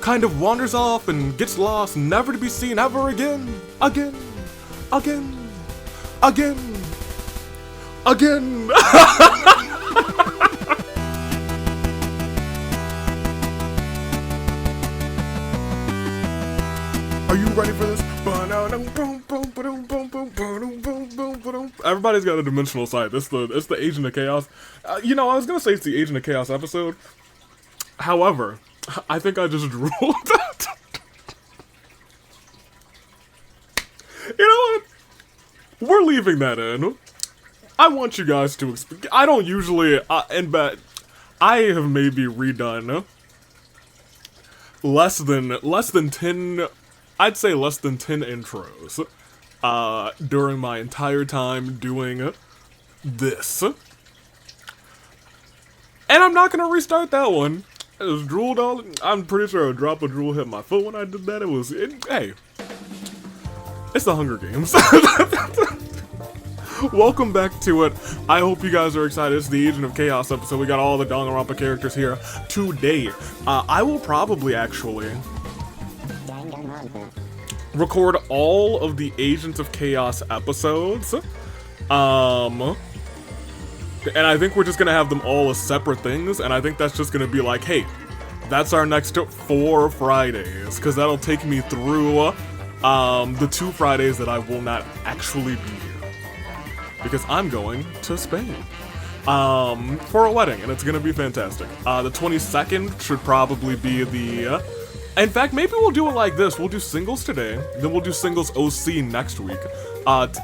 kind of wanders off and gets lost, never to be seen ever again. Again. Are you ready for this? Everybody's got a dimensional sight. It's the Agent of Chaos. You know, I was gonna say it's the Agent of Chaos episode. However, I think I just drooled. You know what? We're leaving that in. I want you guys to I don't usually, and bet I have maybe redone less than 10, I'd say less than 10 intros, during my entire time doing this. And I'm not gonna restart that one. It was drooled all, I'm pretty sure a drop of drool hit my foot when I did that. Hey, it's the Hunger Games. Welcome back to it. I hope you guys are excited. It's the Agent of Chaos episode. We got all the Danganronpa characters here today. I will probably actually record all of the Agents of Chaos episodes. And I think we're just gonna have them all as separate things, and I think that's just gonna be like, hey, that's our next 4 Fridays, because that'll take me through the 2 Fridays that I will not actually be here. Because I'm going to Spain for a wedding, and it's gonna be fantastic. The 22nd should probably be the... in fact, maybe we'll do it like this. We'll do singles today, then we'll do singles OC next week.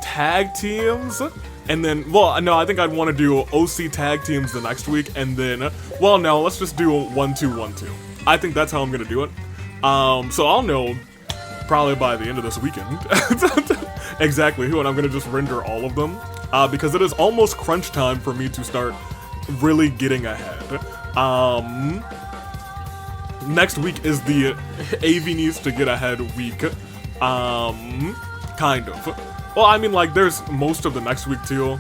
Tag teams, and then... Well, no, I think I'd want to do OC tag teams the next week, and then... Well, no, let's just do 1-2-1-2. I think that's how I'm gonna do it. So I'll know probably by the end of this weekend exactly who, and I'm gonna just render all of them. Because it is almost crunch time for me to start really getting ahead. Next week is the AV needs to get ahead week. Kind of. Well, I mean, like, there's most of the next week too.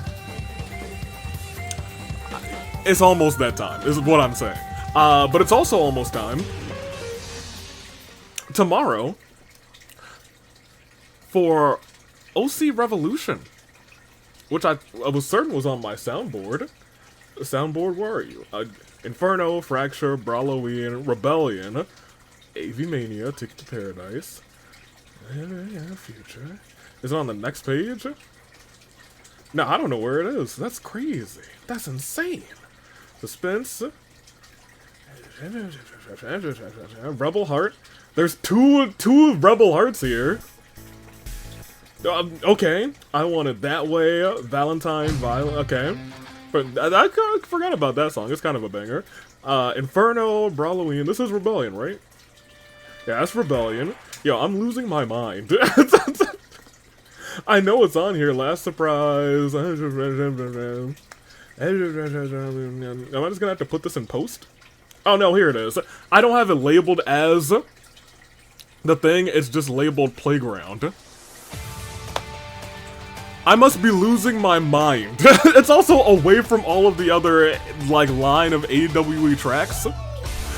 It's almost that time, is what I'm saying. But it's also almost time tomorrow for OC Revolution. Which I was certain was on my soundboard. Soundboard, where are you? Inferno, Fracture, Brawloween, Rebellion, AV Mania, Ticket to Paradise, Future. Is it on the next page? No, I don't know where it is. That's crazy. That's insane. Suspense. Rebel Heart. There's two Rebel Hearts here. Okay, I want it that way. Valentine, Violet. Okay, but I forgot about that song. It's kind of a banger. Inferno, Brawloween. This is Rebellion, right? Yeah, that's Rebellion. Yo, I'm losing my mind. I know it's on here. Last surprise. Am I just gonna have to put this in post? Oh no, here it is. I don't have it labeled as the thing. It's just labeled Playground. I must be losing my mind. It's also away from all of the other, like, line of AWE tracks.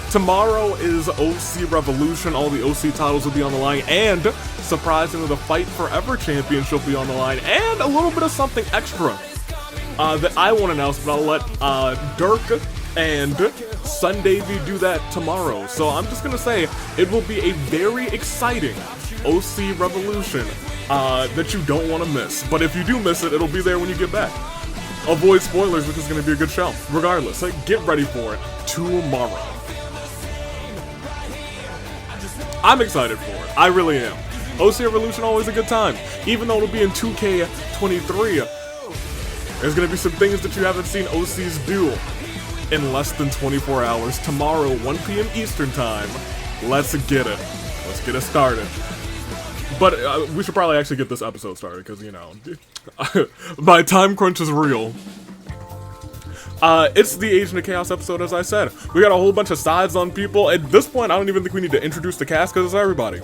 Tomorrow is OC Revolution. All the OC titles will be on the line. And, surprisingly, the Fight Forever Championship will be on the line. And a little bit of something extra that I won't announce, but I'll let Dirk and Sundavy do that tomorrow. So I'm just gonna say, it will be a very exciting OC Revolution that you don't want to miss. But if you do miss it, it'll be there when you get back. Avoid spoilers, which is going to be a good show. Regardless, get ready for it tomorrow. I'm excited for it. I really am. OC Revolution, always a good time. Even though it'll be in 2K23, there's going to be some things that you haven't seen OCs do in less than 24 hours. Tomorrow, 1 p.m. Eastern Time. Let's get it. Let's get it started. But we should probably actually get this episode started, because, you know, my time crunch is real. It's the Agent of Chaos episode, as I said. We got a whole bunch of sides on people. At this point, I don't even think we need to introduce the cast, because it's everybody.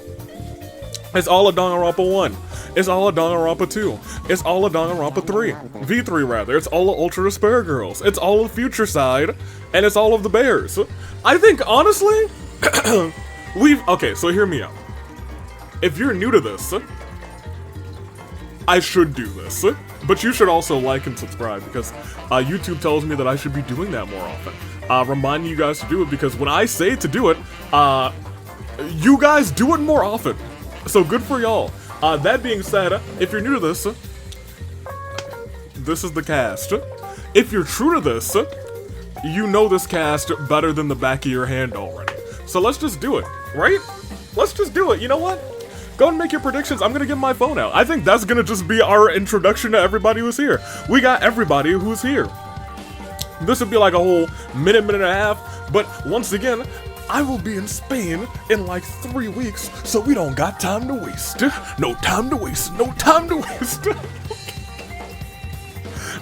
It's all of Danganronpa 1. It's all of Danganronpa 2. It's all of Danganronpa 3. V3, rather. It's all of Ultra Despair Girls. It's all of Future Side. And it's all of the Bears. I think, honestly... Okay, so hear me out. If you're new to this, I should do this, but you should also like and subscribe because YouTube tells me that I should be doing that more often. Reminding you guys to do it because when I say to do it, you guys do it more often. So good for y'all. That being said, if you're new to this, this is the cast. If you're true to this, you know this cast better than the back of your hand already. So let's just do it, right? Let's just do it. You know what? Go and make your predictions. I'm gonna get my phone out. I think that's gonna just be our introduction to everybody who's here. We got everybody who's here. This would be like a whole minute and a half, but once again, I will be in Spain in like 3 weeks, so we don't got time to waste. No time to waste, no time to waste.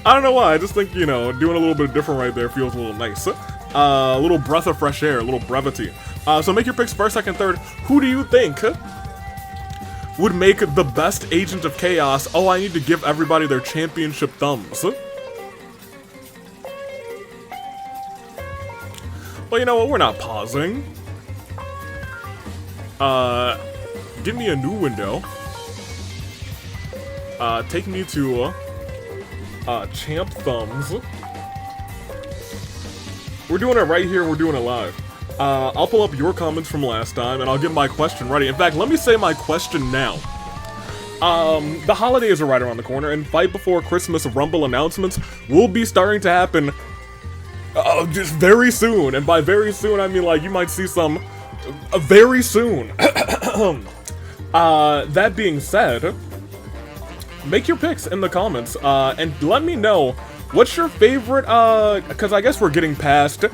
I don't know why, I just think, you know, doing a little bit different right there feels a little nice. A little breath of fresh air, a little brevity. So make your picks first, second, third. Who do you think would make the best Agent of Chaos? Oh, I need to give everybody their championship thumbs. Well, you know what? We're not pausing. Give me a new window. Take me to champ thumbs. We're doing it right here. We're doing it live. I'll pull up your comments from last time, and I'll get my question ready. In fact, let me say my question now. The holidays are right around the corner, and Fight Before Christmas Rumble announcements will be starting to happen just very soon. And by very soon, I mean, like, you might see some very soon. That being said, make your picks in the comments, and let me know what's your favorite, because I guess we're getting past.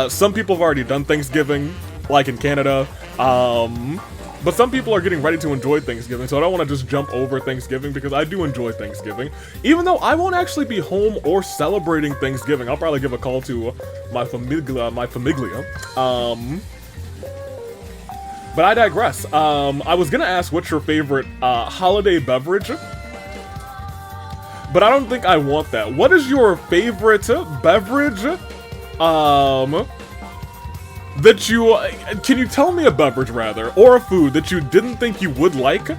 Some people have already done Thanksgiving, like in Canada, but some people are getting ready to enjoy Thanksgiving, so I don't want to just jump over Thanksgiving, because I do enjoy Thanksgiving. Even though I won't actually be home or celebrating Thanksgiving, I'll probably give a call to my famiglia. But I digress. I was gonna ask what's your favorite holiday beverage, but I don't think I want that. What is your favorite beverage? That you, can you tell me a beverage rather, or a food that you didn't think you would like,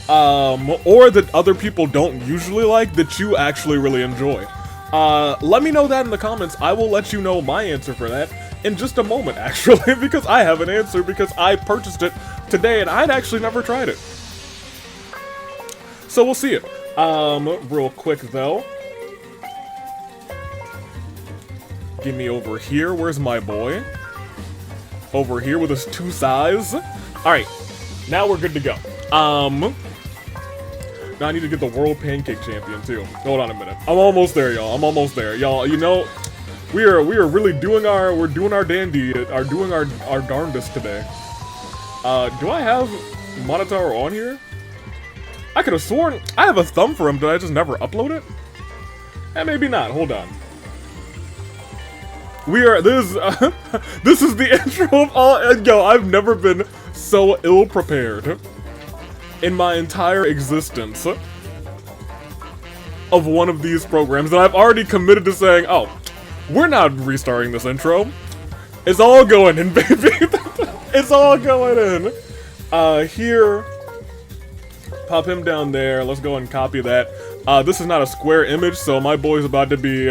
or that other people don't usually like that you actually really enjoy? Let me know that in the comments. I will let you know my answer for that in just a moment, actually, because I have an answer because I purchased it today and I'd actually never tried it. So we'll see it. Real quick though. Give me over here. Where's my boy? Over here with his 2 sides. Alright, now we're good to go. Now I need to get the World Pancake Champion too. Hold on a minute. I'm almost there, y'all. I'm almost there. Y'all, you know, we are really doing our darndest today. Do I have Monotaro on here? I could have sworn I have a thumb for him. Did I just never upload it? Maybe not. Hold on. This is the intro of all. Yo, I've never been so ill prepared in my entire existence of one of these programs, and I've already committed to saying, oh, we're not restarting this intro. It's all going in, baby. It's all going in. Here, pop him down there. Let's go and copy that. This is not a square image, so my boy's about to be,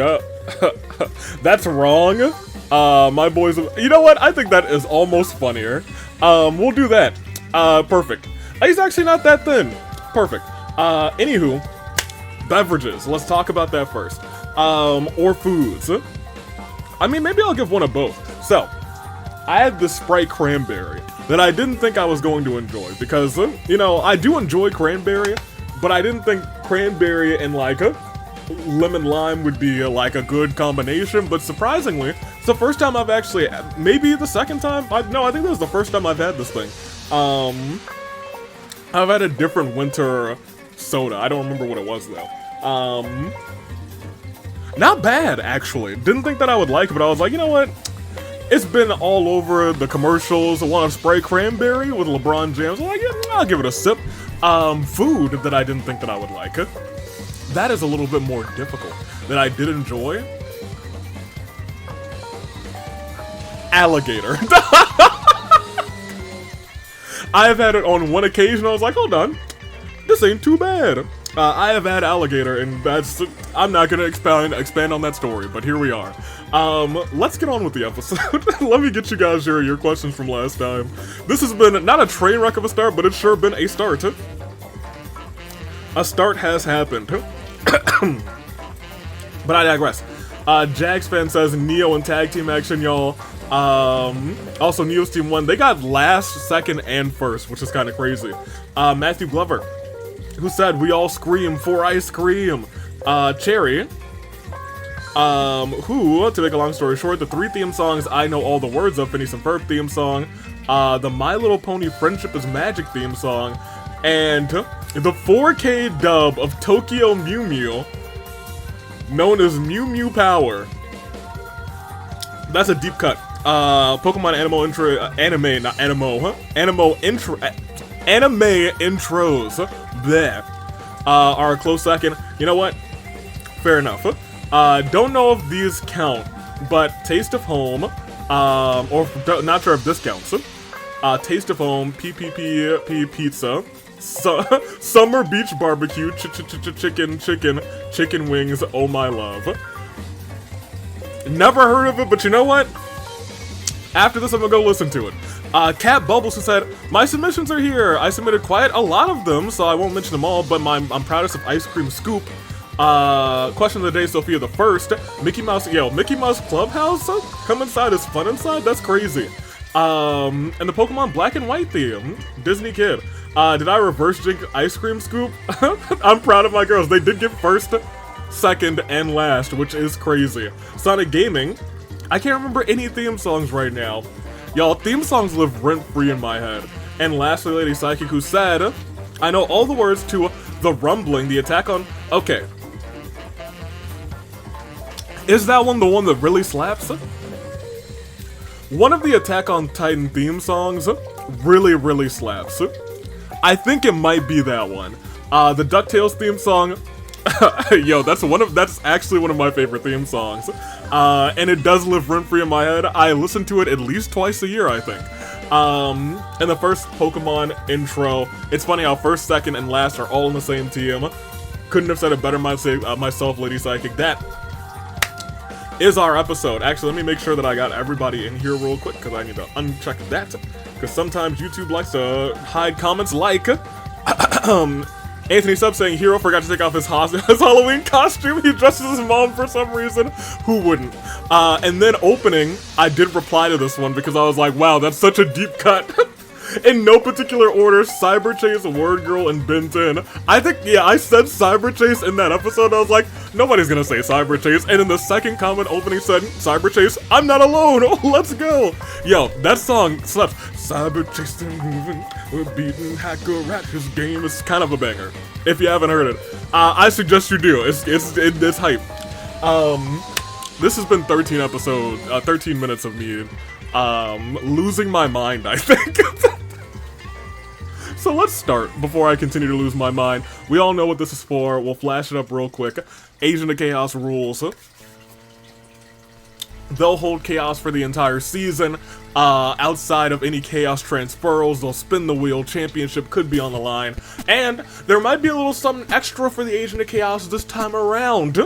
that's wrong. My boy's, you know what? I think that is almost funnier. We'll do that. Perfect. He's actually not that thin. Perfect. Anywho, beverages. Let's talk about that first. Or foods. I mean, maybe I'll give one of both. So, I had this Sprite cranberry that I didn't think I was going to enjoy because, you know, I do enjoy cranberry, but I didn't think cranberry and like a lemon lime would be like a good combination. But surprisingly, it's the first time I've actually, maybe the second time. No, I think that was the first time I've had this thing. I've had a different winter soda. I don't remember what it was though. Not bad, actually. Didn't think that I would like it, but I was like, you know what? It's been all over the commercials. I want to spray cranberry with LeBron James. I'm like, yeah, I'll give it a sip. Food that I didn't think that I would like. That is a little bit more difficult. That I did enjoy. Alligator. I have had it on one occasion. I was like, hold on, this ain't too bad. I have had alligator, and that's, I'm not gonna expand on that story, but here we are. Let's get on with the episode. Let me get you guys your questions from last time. This has been not a train wreck of a start, but it's sure been a start. A start has happened. But I digress. Jags fan says Neo and tag team action, y'all. Also Neo's team won. They got last, second, and first, which is kind of crazy. Matthew Glover, who said we all scream for ice cream. Cherry, who, to make a long story short, the 3 theme songs I know all the words of: Phineas and Ferb theme song, the My Little Pony Friendship is Magic theme song, and the 4K dub of Tokyo Mew Mew, known as Mew Mew Power. That's a deep cut. Pokemon anime intros, bleh, are a close second. You know what? Fair enough. Don't know if these count, but Taste of Home, or not sure if this counts. Taste of Home, PPP Pizza, Summer Beach Barbecue, chicken wings, oh my love. Never heard of it, but you know what? After this, I'm gonna go listen to it. Cat Bubbles, who said, my submissions are here. I submitted quite a lot of them, so I won't mention them all, but I'm proudest of Ice Cream Scoop. Question of the day, Sophia the First. Mickey Mouse Clubhouse? Come inside, is fun inside? That's crazy. And the Pokemon Black and White theme. Disney Kid. Did I reverse jinx Ice Cream Scoop? I'm proud of my girls. They did get first, second, and last, which is crazy. Sonic Gaming. I can't remember any theme songs right now. Y'all, theme songs live rent-free in my head. And lastly, Lady Psychic, who said, I know all the words to The Rumbling, the attack on... Okay. Is that one the one that really slaps? One of the Attack on Titan theme songs really slaps. I think it might be that one. The DuckTales theme song... Yo, that's actually one of my favorite theme songs. And it does live rent-free in my head. I listen to it at least twice a year, I think. And the first Pokemon intro, it's funny how first, second, and last are all in the same team. Couldn't have said it better myself, Lady Psychic. That is our episode. Actually, let me make sure that I got everybody in here real quick, because I need to uncheck that. Because sometimes YouTube likes to hide comments like... Anthony Sub saying Hero forgot to take off his Halloween costume. He dresses his mom for some reason. Who wouldn't? And then opening, I did reply to this one because I was like, wow, that's such a deep cut. In no particular order, Cyber Chase, Word Girl, and Ben 10. I think, yeah, I said Cyber Chase in that episode. I was like, nobody's gonna say Cyber Chase. And in the second comment opening said, Cyber Chase, I'm not alone. Oh, let's go. Yo, that song slaps. Cyber chasing, moving, we're beating hacker at his game. It's kind of a banger. If you haven't heard it, I suggest you do. It's hype. This has been 13 minutes of me losing my mind, I think. So let's start before I continue to lose my mind. We all know what this is for. We'll flash it up real quick. Agent of Chaos rules. They'll hold Chaos for the entire season. Outside of any Chaos transferals, they'll spin the wheel. Championship could be on the line. And there might be a little something extra for the Agent of Chaos this time around.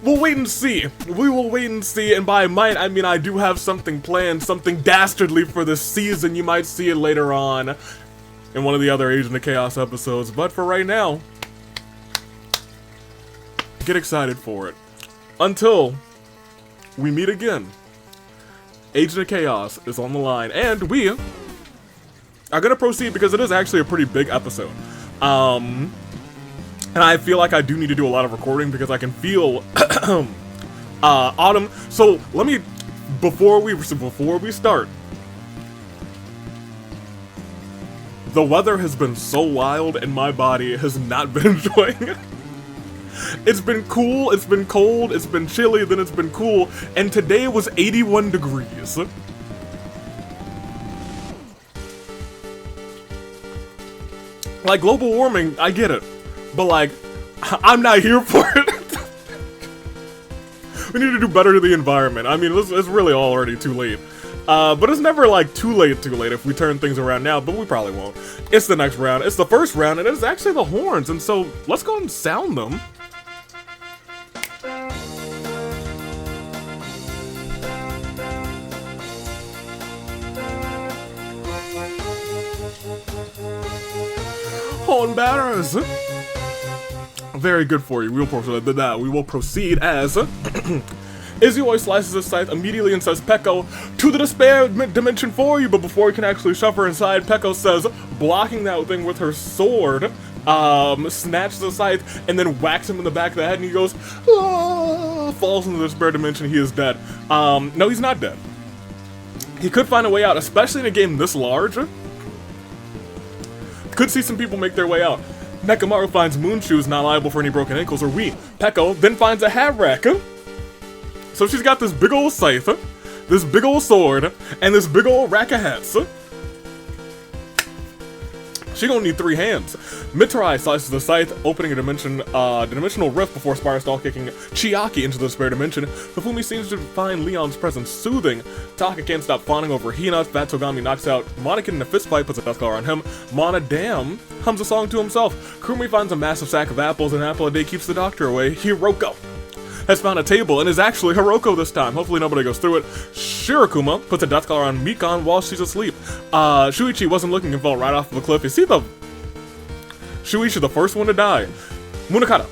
We'll wait and see. We will wait and see, and by might, I mean I do have something planned, something dastardly for this season. You might see it later on in one of the other Agent of Chaos episodes, but for right now, get excited for it. Until we meet again, Agent of Chaos is on the line, and we are gonna proceed because it is actually a pretty big episode. And I feel like I do need to do a lot of recording because I can feel autumn. So let me, before we start, the weather has been so wild and my body has not been enjoying it. It's been cool, it's been cold, it's been chilly, then it's been cool, and today it was 81 degrees. Like, global warming, I get it. But, like, I'm not here for it. We need to do better to the environment. I mean, it's really already too late. But it's never like too late if we turn things around now, but we probably won't. It's the next round. It's the first round, and it's actually the horns, and so let's go and sound them. Horn batters. Very good for you. We will proceed as Izzy slices his scythe immediately and says, Peko, to the despair dimension for you, but before he can actually shove her inside, Peko says, blocking that thing with her sword, snatches the scythe and then whacks him in the back of the head, and he goes, ah, falls into the despair dimension. He is dead. No, he's not dead. He could find a way out, especially in a game this large. Could see some people make their way out. Nekomaru finds Moon Shoes not liable for any broken ankles or weak. Peko then finds a hat rack. So she's got this big old scythe, this big old sword, and this big old rack of hats. She gonna need 3 hands. Mitarai slices the scythe, opening a dimensional rift before Spire Stall kicking Chiaki into the despair dimension. Hifumi seems to find Leon's presence soothing. Taka can't stop fawning over Hina. Fat Togami knocks out Monakin in a fist fight, puts a death collar on him. Mana Damn hums a song to himself. Kurumi finds a massive sack of apples, and an apple a day keeps the doctor away. Hiroko has found a table and is actually Hiroko this time. Hopefully nobody goes through it. Shirakuma puts a death collar on Mikan while she's asleep. Shuichi wasn't looking and fell right off of a cliff. You see the Shuichi, the first one to die. Munakata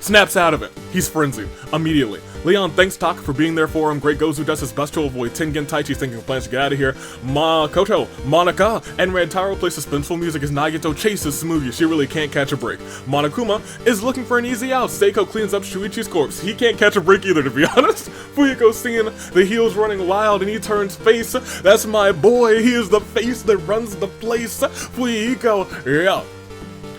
snaps out of it. He's frenzied immediately. Leon thanks Taka for being there for him. Great Gozu does his best to avoid Tengen. Taichi's thinking of plans to get out of here. Makoto, Monika, and Rantaro play suspenseful music as Nagito chases Smoogie. She really can't catch a break. Monokuma is looking for an easy out. Seiko cleans up Shuichi's corpse. He can't catch a break either, to be honest. Fuyuko's seeing the heels running wild and he turns face. That's my boy. He is the face that runs the place. Fuyuko, yeah.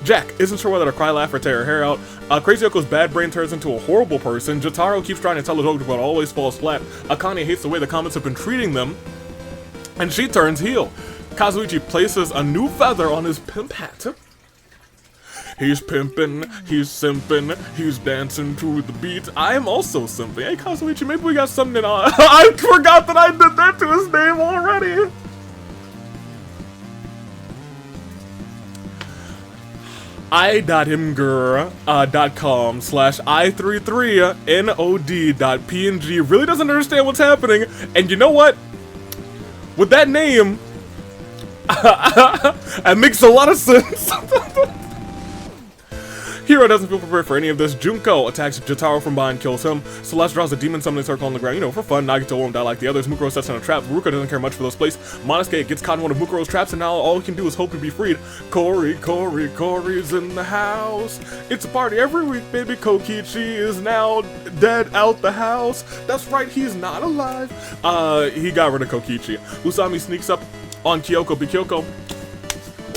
Jack isn't sure whether to cry, laugh, or tear her hair out. Crazy Yoko's bad brain turns into a horrible person. Jotaro keeps trying to tell a joke but always falls flat. Akane hates the way the comments have been treating them, and she turns heel. Kazuichi places a new feather on his pimp hat. He's pimping, he's simping, he's dancing to the beat. I am also simping. Hey Kazuichi, maybe we got something on. I forgot that I did that to his name already. i.imgur.com/i33nod.png really doesn't understand what's happening, and you know what? With that name, it makes a lot of sense. Hiro doesn't feel prepared for any of this. Junko attacks Jotaro from behind, kills him. Celeste draws a demon summoning circle on the ground, for fun. Nagito won't die like the others. Mukuro sets in a trap. Ruka doesn't care much for this place. Monosuke gets caught in one of Mukuro's traps, and now all he can do is hope to be freed. Corey's in the house. It's a party every week, baby. Kokichi is now dead out the house. That's right, he's not alive. He got rid of Kokichi. Usami sneaks up on Kyoko. Kyoko,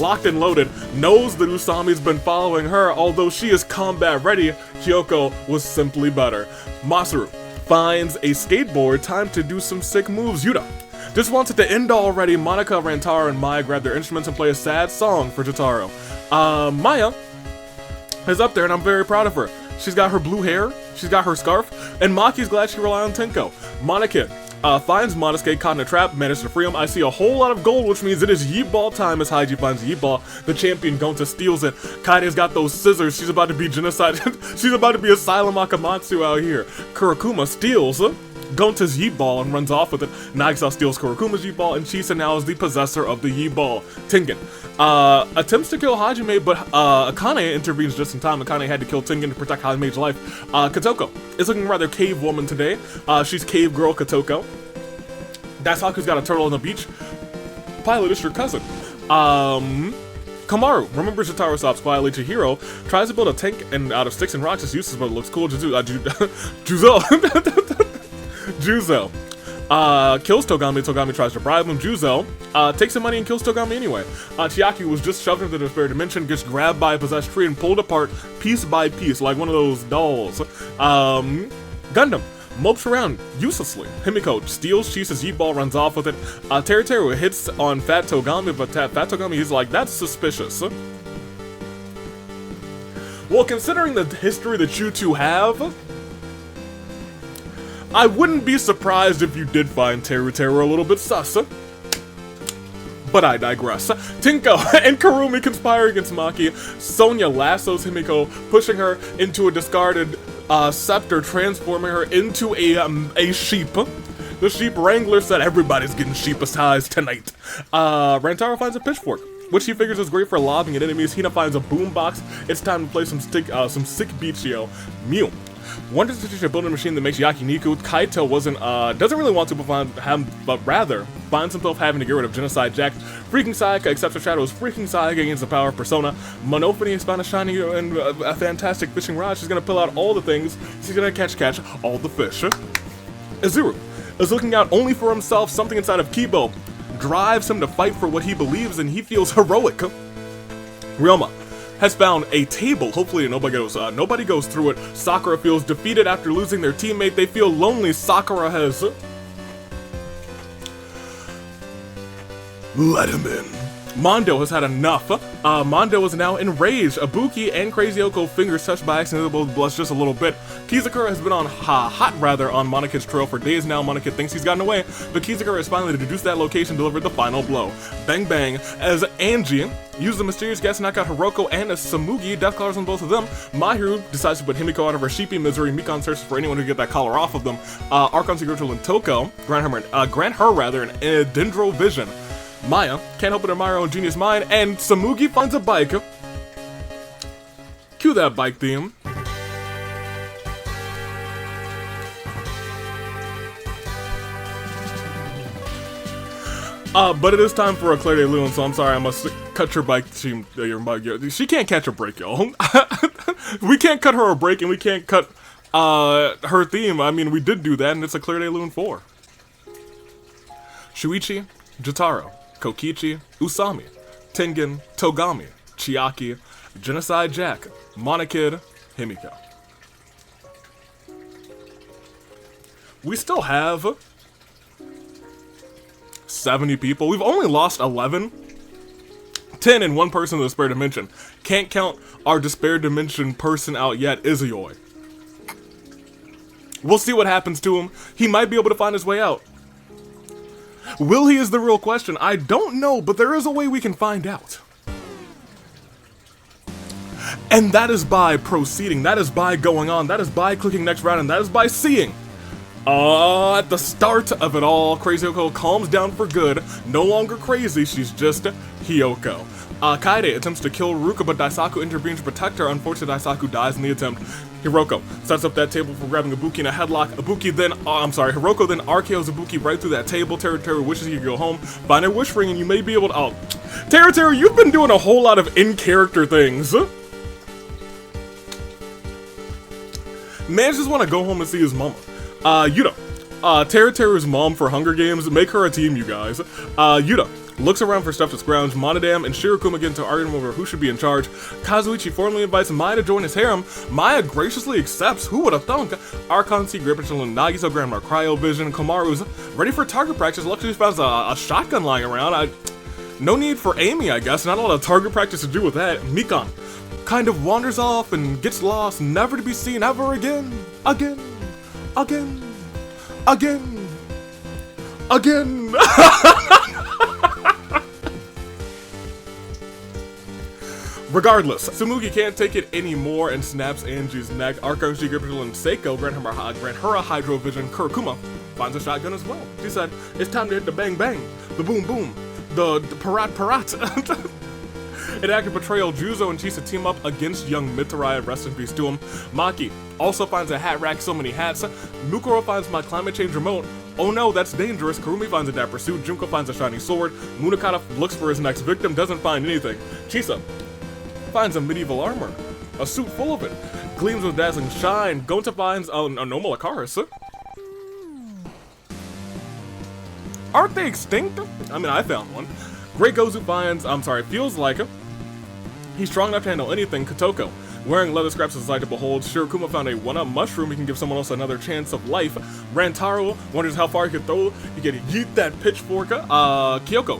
locked and loaded, knows that Usami's been following her. Although she is combat ready, Kyoko was simply better. Masaru finds a skateboard, time to do some sick moves. Yuta just wants it to end already. Monika, Rantaro, and Maya grab their instruments and play a sad song for Jotaro. Maya is up there and I'm very proud of her. She's got her blue hair, she's got her scarf, and Maki's glad she relied on Tenko. Monika finds Monosuke caught in a trap, manages to free him. I see a whole lot of gold, which means it is Yeet Ball time as Haiji finds Yeet Ball. The champion Gonta steals it. Kaide's got those scissors. She's about to be genocide. She's about to be Asylum Akamatsu out here. Kurakuma steals Gonta's Yeet Ball and runs off with it. Nagisa steals Kurakuma's Yeet Ball, and Chisa now is the possessor of the Yeet Ball. Tengen attempts to kill Hajime, but Akane intervenes just in time. Akane had to kill Tengen to protect Hajime's life. Kotoko is looking rather cave woman today. She's cave girl Kotoko. Dasaku's got a turtle on the beach. Pilot is your cousin. Kamaru remembers Jotaro stops quietly. Chihiro tries to build a tank and out of sticks and rocks. It's useless, but it looks cool. Juzo kills Togami. Togami tries to bribe him. Juzo takes some money and kills Togami anyway. Chiaki was just shoved into the despair dimension, gets grabbed by a possessed tree and pulled apart piece by piece like one of those dolls. Gundam mopes around uselessly. Himiko steals Chisa's Yeet Ball, runs off with it. Teruteru hits on Fat Togami, but Fat Togami is like, that's suspicious. Well, considering the history that you two have, I wouldn't be surprised if you did find Teru a little bit sus. But I digress. Tinko and Kurumi conspire against Maki. Sonya lassos Himiko, pushing her into a discarded scepter, transforming her into a sheep. The sheep wrangler said everybody's getting sheepicized tonight. Rantaro finds a pitchfork, which he figures is great for lobbing at enemies. Hina finds a boombox. It's time to play some sick Bichio. Mew wonders to teach a building machine that makes yakiniku. Kaito doesn't really want to, but rather finds himself having to get rid of Genocide Jack. Freaking Sayaka accepts the Shadow's freaking Sayaka against the power of Persona. Monophony has found a shiny and a fantastic fishing rod. She's gonna pull out all the things. She's gonna catch all the fish. Azuru is looking out only for himself. Something inside of Kibo drives him to fight for what he believes in. He feels heroic. Ryoma has found a table. Hopefully nobody goes through it. Sakura feels defeated after losing their teammate. They feel lonely. Sakura has let him in. Mondo has had enough. Mondo is now enraged. Ibuki and Crazy Oko fingers touched by accident, both blush just a little bit. Kizakura has been on hot on Monokid's trail for days now. Monokid thinks he's gotten away, but Kizakura has finally deduced that location, delivered the final blow. Bang bang, as Angie used the mysterious gas to knock out Hiroko and a Samugi, death collars on both of them. Mahiru decides to put Himiko out of her sheepy misery. Mikon searches for anyone to get that collar off of them. Archon Secretary and Toko grant her an Dendro Vision. Maya can't help but admire her own genius mind, and Samugi finds a bike. Cue that bike theme. But it is time for a Claire de Lune, so I'm sorry, I must cut your bike team. She can't catch a break, y'all. We can't cut her a break, and we can't cut her theme. I mean, we did do that, and it's a Claire de Lune 4. Shuichi, Jotaro, Kokichi, Usami, Tengen, Togami, Chiaki, Genocide Jack, Monokid, Himiko. We still have 70 people. We've only lost 11. 10 and one person in the Despair Dimension. Can't count our Despair Dimension person out yet, Izuyoi. We'll see what happens to him. He might be able to find his way out. Will he is the real question. I don't know, but there is a way we can find out. And that is by proceeding. That is by going on. That is by clicking next round. And that is by seeing. At the start of it all, Crazy Oko calms down for good. No longer crazy, she's just Hiyoko. Kaede attempts to kill Ruka, but Daisaku intervenes to protect her. Unfortunately, Daisaku dies in the attempt. Hiroko sets up that table for grabbing Ibuki in a headlock. Hiroko then RKOs Ibuki right through that table. Teru wishes he could go home. Find her wish ring and you may be able to... Teru, you've been doing a whole lot of in-character things. Man just want to go home and see his mama. Teru's mom for Hunger Games. Make her a team, you guys. Yuta looks around for stuff to scrounge. Monodam and Shirokuma get into argument over who should be in charge. Kazuichi formally invites Maya to join his harem. Maya graciously accepts. Who would have thunk? Archon C. Grippichel and Nagisa Grandma Cryovision. Komaru's ready for target practice. Luckily finds a shotgun lying around. No need for aiming, I guess. Not a lot of target practice to do with that. Mikon kind of wanders off and gets lost, never to be seen ever again. Again. Regardless, Samugi can't take it anymore and snaps Angie's neck. Archon Grippichel and Seiko grant her a Hydro Vision. Kurokuma finds a shotgun as well. She said, it's time to hit the bang bang, the boom boom, the parat. In active betrayal, Juzo and Chisa team up against young Mitsurai, rest in peace to him. Maki also finds a hat rack, so many hats. Mukuro finds my climate change remote. Oh no, that's dangerous. Kurumi finds a dapper suit. Junko finds a shiny sword. Munakata looks for his next victim, doesn't find anything. Chisa finds a medieval armor, a suit full of it, gleams with dazzling shine. Gonta finds a normal Akaris. Aren't they extinct? I mean, I found one. Great Gozu feels like he's strong enough to handle anything. Kotoko, wearing leather scraps, is a sight to behold. Shirokuma found a one-up mushroom. He can give someone else another chance of life. Rantaro wonders how far he could throw. He could yeet that pitchfork. Kyoko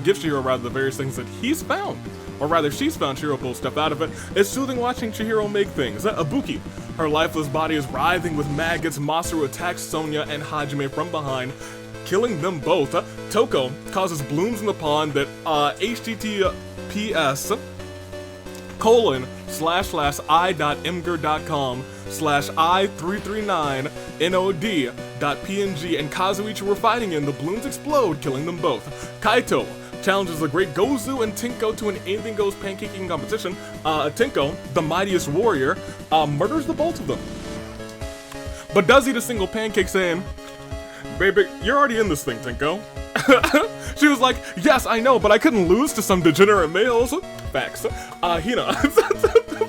gives Chihiro the various things that he's found. Or rather, she's found. Chihiro pulls stuff out of it. It's soothing watching Chihiro make things. Ibuki Her lifeless body is writhing with maggots. Masaru attacks Sonya and Hajime from behind, killing them both. Toko causes blooms in the pond that https://i.imgur.com/i339nod.png and Kazuichi were fighting in. The blooms explode, killing them both. Kaito challenges the great Gozu and Tinko to an anything goes pancaking competition. Tinko, the mightiest warrior, murders the both of them, but does eat a single pancake, saying, "Baby, you're already in this thing, Tinko." She was like, "Yes, I know, but I couldn't lose to some degenerate males." Facts. Hina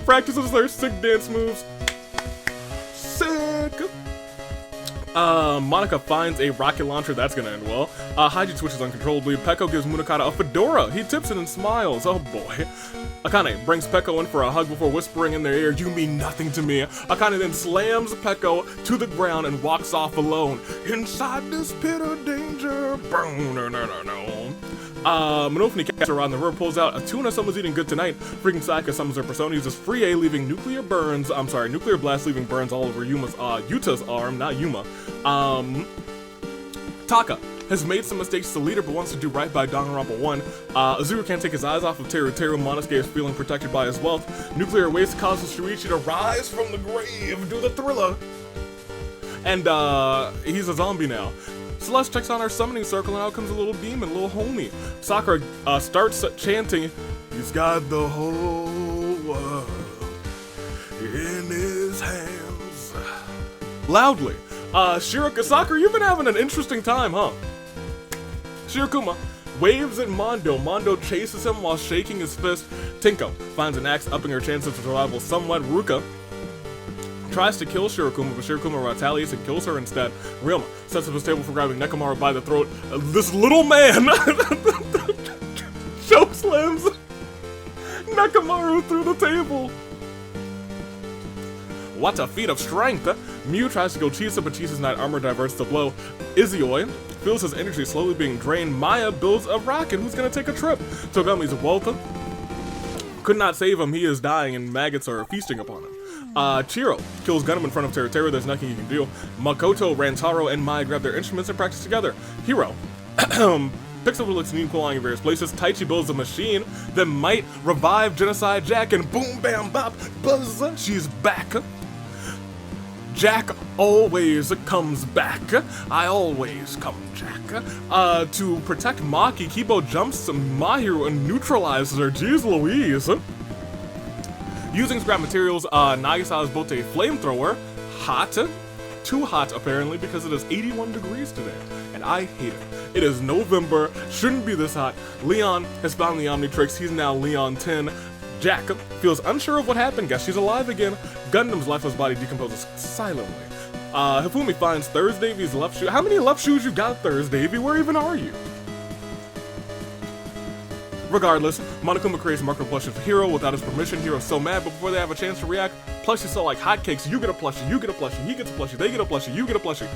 practices their sick dance moves. Sick. Monica finds a rocket launcher. That's gonna end well. Haji twitches uncontrollably. Peko gives Munakata a fedora. He tips it and smiles. Oh boy. Akane brings Peko in for a hug before whispering in their ear, "You mean nothing to me." Akane then slams Peko to the ground and walks off alone. Inside this pit of danger. Monofini catches her on the river, pulls out a tuna someone's eating good tonight. Freaking Sayaka summons her persona, uses free A, leaving nuclear blast leaving burns all over Yuta's arm, not Yuma. Taka has made some mistakes to lead her, but wants to do right by Danganronpa 1. Azura can't take his eyes off of Teru. Monosuke is feeling protected by his wealth. Nuclear waste causes Shuichi to rise from the grave, do the thriller. And, he's a zombie now. Celeste checks on her summoning circle, and out comes a little demon, little homie. Sakura starts chanting, "He's got the whole world in his hands," loudly. Sakura, you've been having an interesting time, huh? Shirokuma waves at Mondo. Mondo chases him while shaking his fist. Tinko finds an axe, upping her chances of survival somewhat. Ruka tries to kill Shirokuma, but Shirokuma retaliates and kills her instead. Ryoma sets up his table for grabbing Nekomaru by the throat. This little man choke slams Nekomaru through the table. What a feat of strength! Mew tries to go Chisa, but Chisa's knight armor diverts the blow. Izioi feels his energy slowly being drained. Maya builds a rocket who's gonna take a trip. Togami's welcome. Could not save him, he is dying and maggots are feasting upon him. Chiro kills Gundam in front of Teru. There's nothing he can do. Makoto, Rantaro, and Mai grab their instruments and practice together. Hiro picks up what looks neat in various places. Taichi builds a machine that might revive Genocide Jack, and boom, bam, bop, buzz, she's back. Jack always comes back. I always come, Jack. To protect Maki, Kibo jumps Mahiru and neutralizes her. Jeez Louise. Using scrap materials, Nagisa has built a flamethrower. Hot. Too hot, apparently, because it is 81 degrees today. And I hate it. It is November. Shouldn't be this hot. Leon has found the Omnitrix. He's now Leon 10. Jack feels unsure of what happened. Guess she's alive again. Gundam's lifeless body decomposes silently. Hifumi finds Thursday's left shoe. How many left shoes you got, Thursday? Where even are you? Regardless, Monokuma creates a marker plushie for Hiro without his permission. Hiro's so mad, but before they have a chance to react, plushies sell like hotcakes. You get a plushie, you get a plushie, he gets a plushie, they get a plushie, you get a plushie.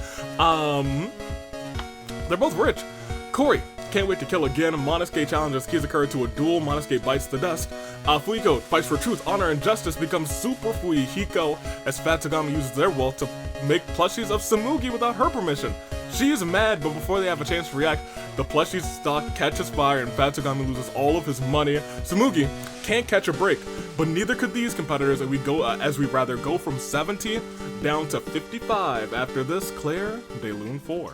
They're both rich. Corey can't wait to kill again. Monosuke challenges Kizukura to a duel. Monosuke bites the dust. Fuiko fights for truth, honor, and justice, becomes Super Fuihiko as Fatsugami uses their wealth to make plushies of Samugi without her permission. She is mad, but before they have a chance to react, the plushie's stock catches fire and Fatsugami loses all of his money. Samugi can't catch a break, but neither could these competitors, and we go as we rather go from 70 down to 55 after this Claire de Lune 4.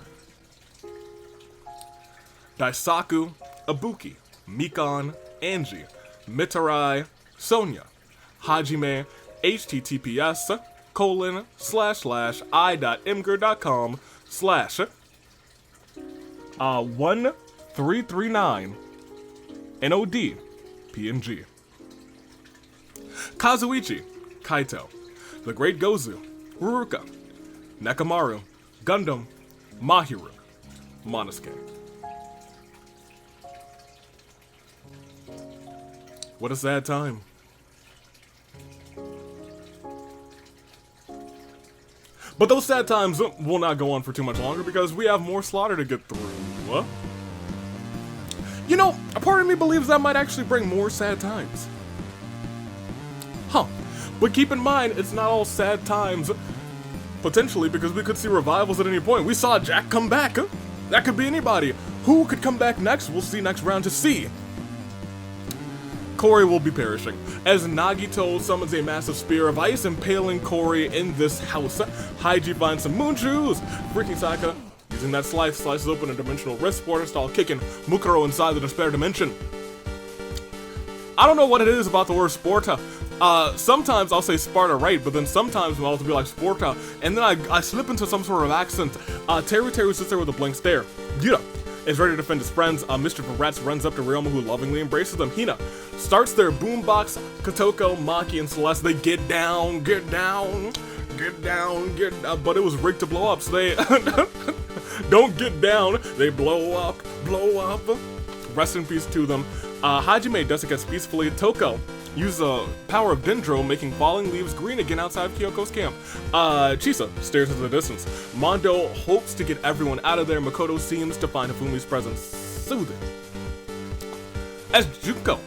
Daisaku, Ibuki, Mikan, Angie, Mitarai, Sonya, Hajime, https://i.imgur.com/1339 NOD PNG. Kazuichi, Kaito, The Great Gozu, Ruruka, Nekomaru, Gundam, Mahiru, Monosuke. What a sad time. But those sad times will not go on for too much longer because we have more slaughter to get through. What? You know, a part of me believes that might actually bring more sad times. Huh. But keep in mind, it's not all sad times. Potentially, because we could see revivals at any point. We saw Jack come back. That could be anybody. Who could come back next? We'll see next round to see. Corey will be perishing, as Nagito summons a massive spear of ice, impaling Corey in this house. Haiji finds some moon shoes. Freaking Saka, using that slice, slices open a dimensional wrist portal style, kicking Mukuro inside the despair dimension. I don't know what it is about the word Sporta. Sometimes I'll say Sparta right, but then sometimes I'll be like Sporta, and then I slip into some sort of accent. Teru sits there with a blank stare. Yuta is ready to defend his friends. Mischief of Rats runs up to Ryoma, who lovingly embraces them. Hina starts their boombox. Kotoko, Maki, and Celeste, they get down, but it was rigged to blow up, so they don't get down, they blow up. Rest in peace to them. Hajime does it gets peacefully. Toko uses the power of Dendro, making falling leaves green again outside of Kyoko's camp. Chisa stares into the distance. Mondo hopes to get everyone out of there. Makoto seems to find Hifumi's presence soothing. As Junko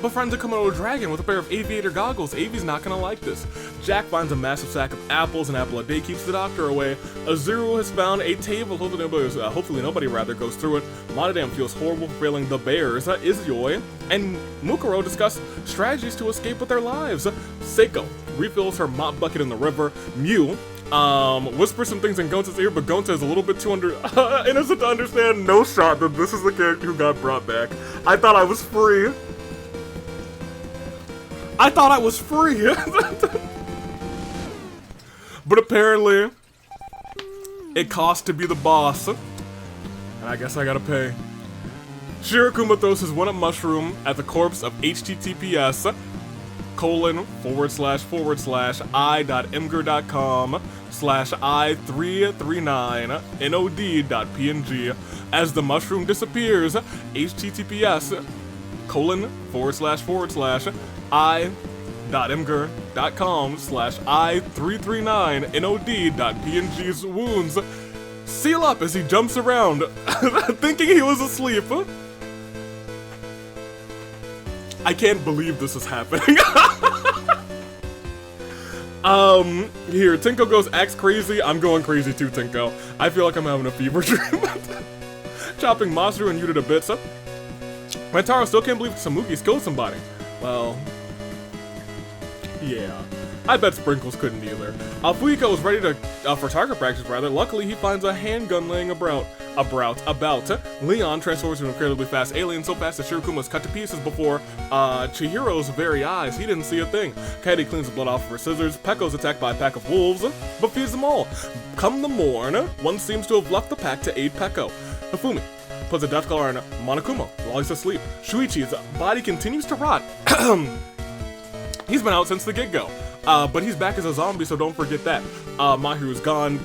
befriends a Komodo dragon with a pair of aviator goggles, Avi's not gonna like this. Jack finds a massive sack of apples, an apple a day keeps the doctor away. Azuru has found a table, hopefully nobody goes through it. Monodam feels horrible for failing the bears. Izuyoi and Mukuro discuss strategies to escape with their lives. Seiko refills her mop bucket in the river. Mew whispers some things in Gonta's ear, but Gonta is a little bit too innocent to understand. No shot that this is the character who got brought back. I thought I was free. But apparently, it costs to be the boss. And I guess I gotta pay. Shirokuma throws his one-up mushroom at the corpse of https://i.imgur.com/i339nod.png. As the mushroom disappears, https://i.imgur.com/i339nod.png's wounds seal up as he jumps around, thinking he was asleep. I can't believe this is happening. Here, Tinko goes acts crazy. I'm going crazy too, Tinko. I feel like I'm having a fever dream. Chopping Masaru and Yuta to bits. Rentaro still can't believe Samuki's killed somebody. Well, yeah. I bet Sprinkles couldn't either. Fuyuko was ready to for target practice rather. Luckily, he finds a handgun laying about. Leon transforms into an incredibly fast alien, so fast that Shirokuma was cut to pieces before Chihiro's very eyes. He didn't see a thing. Kaede cleans the blood off of her scissors. Pekko's attacked by a pack of wolves, but feeds them all. Come the morn, one seems to have left the pack to aid Pekko. Hifumi puts a death collar on Monokuma while he's asleep. Shuichi's body continues to rot. He's been out since the get-go. But he's back as a zombie, so don't forget that. Mahiru's gone.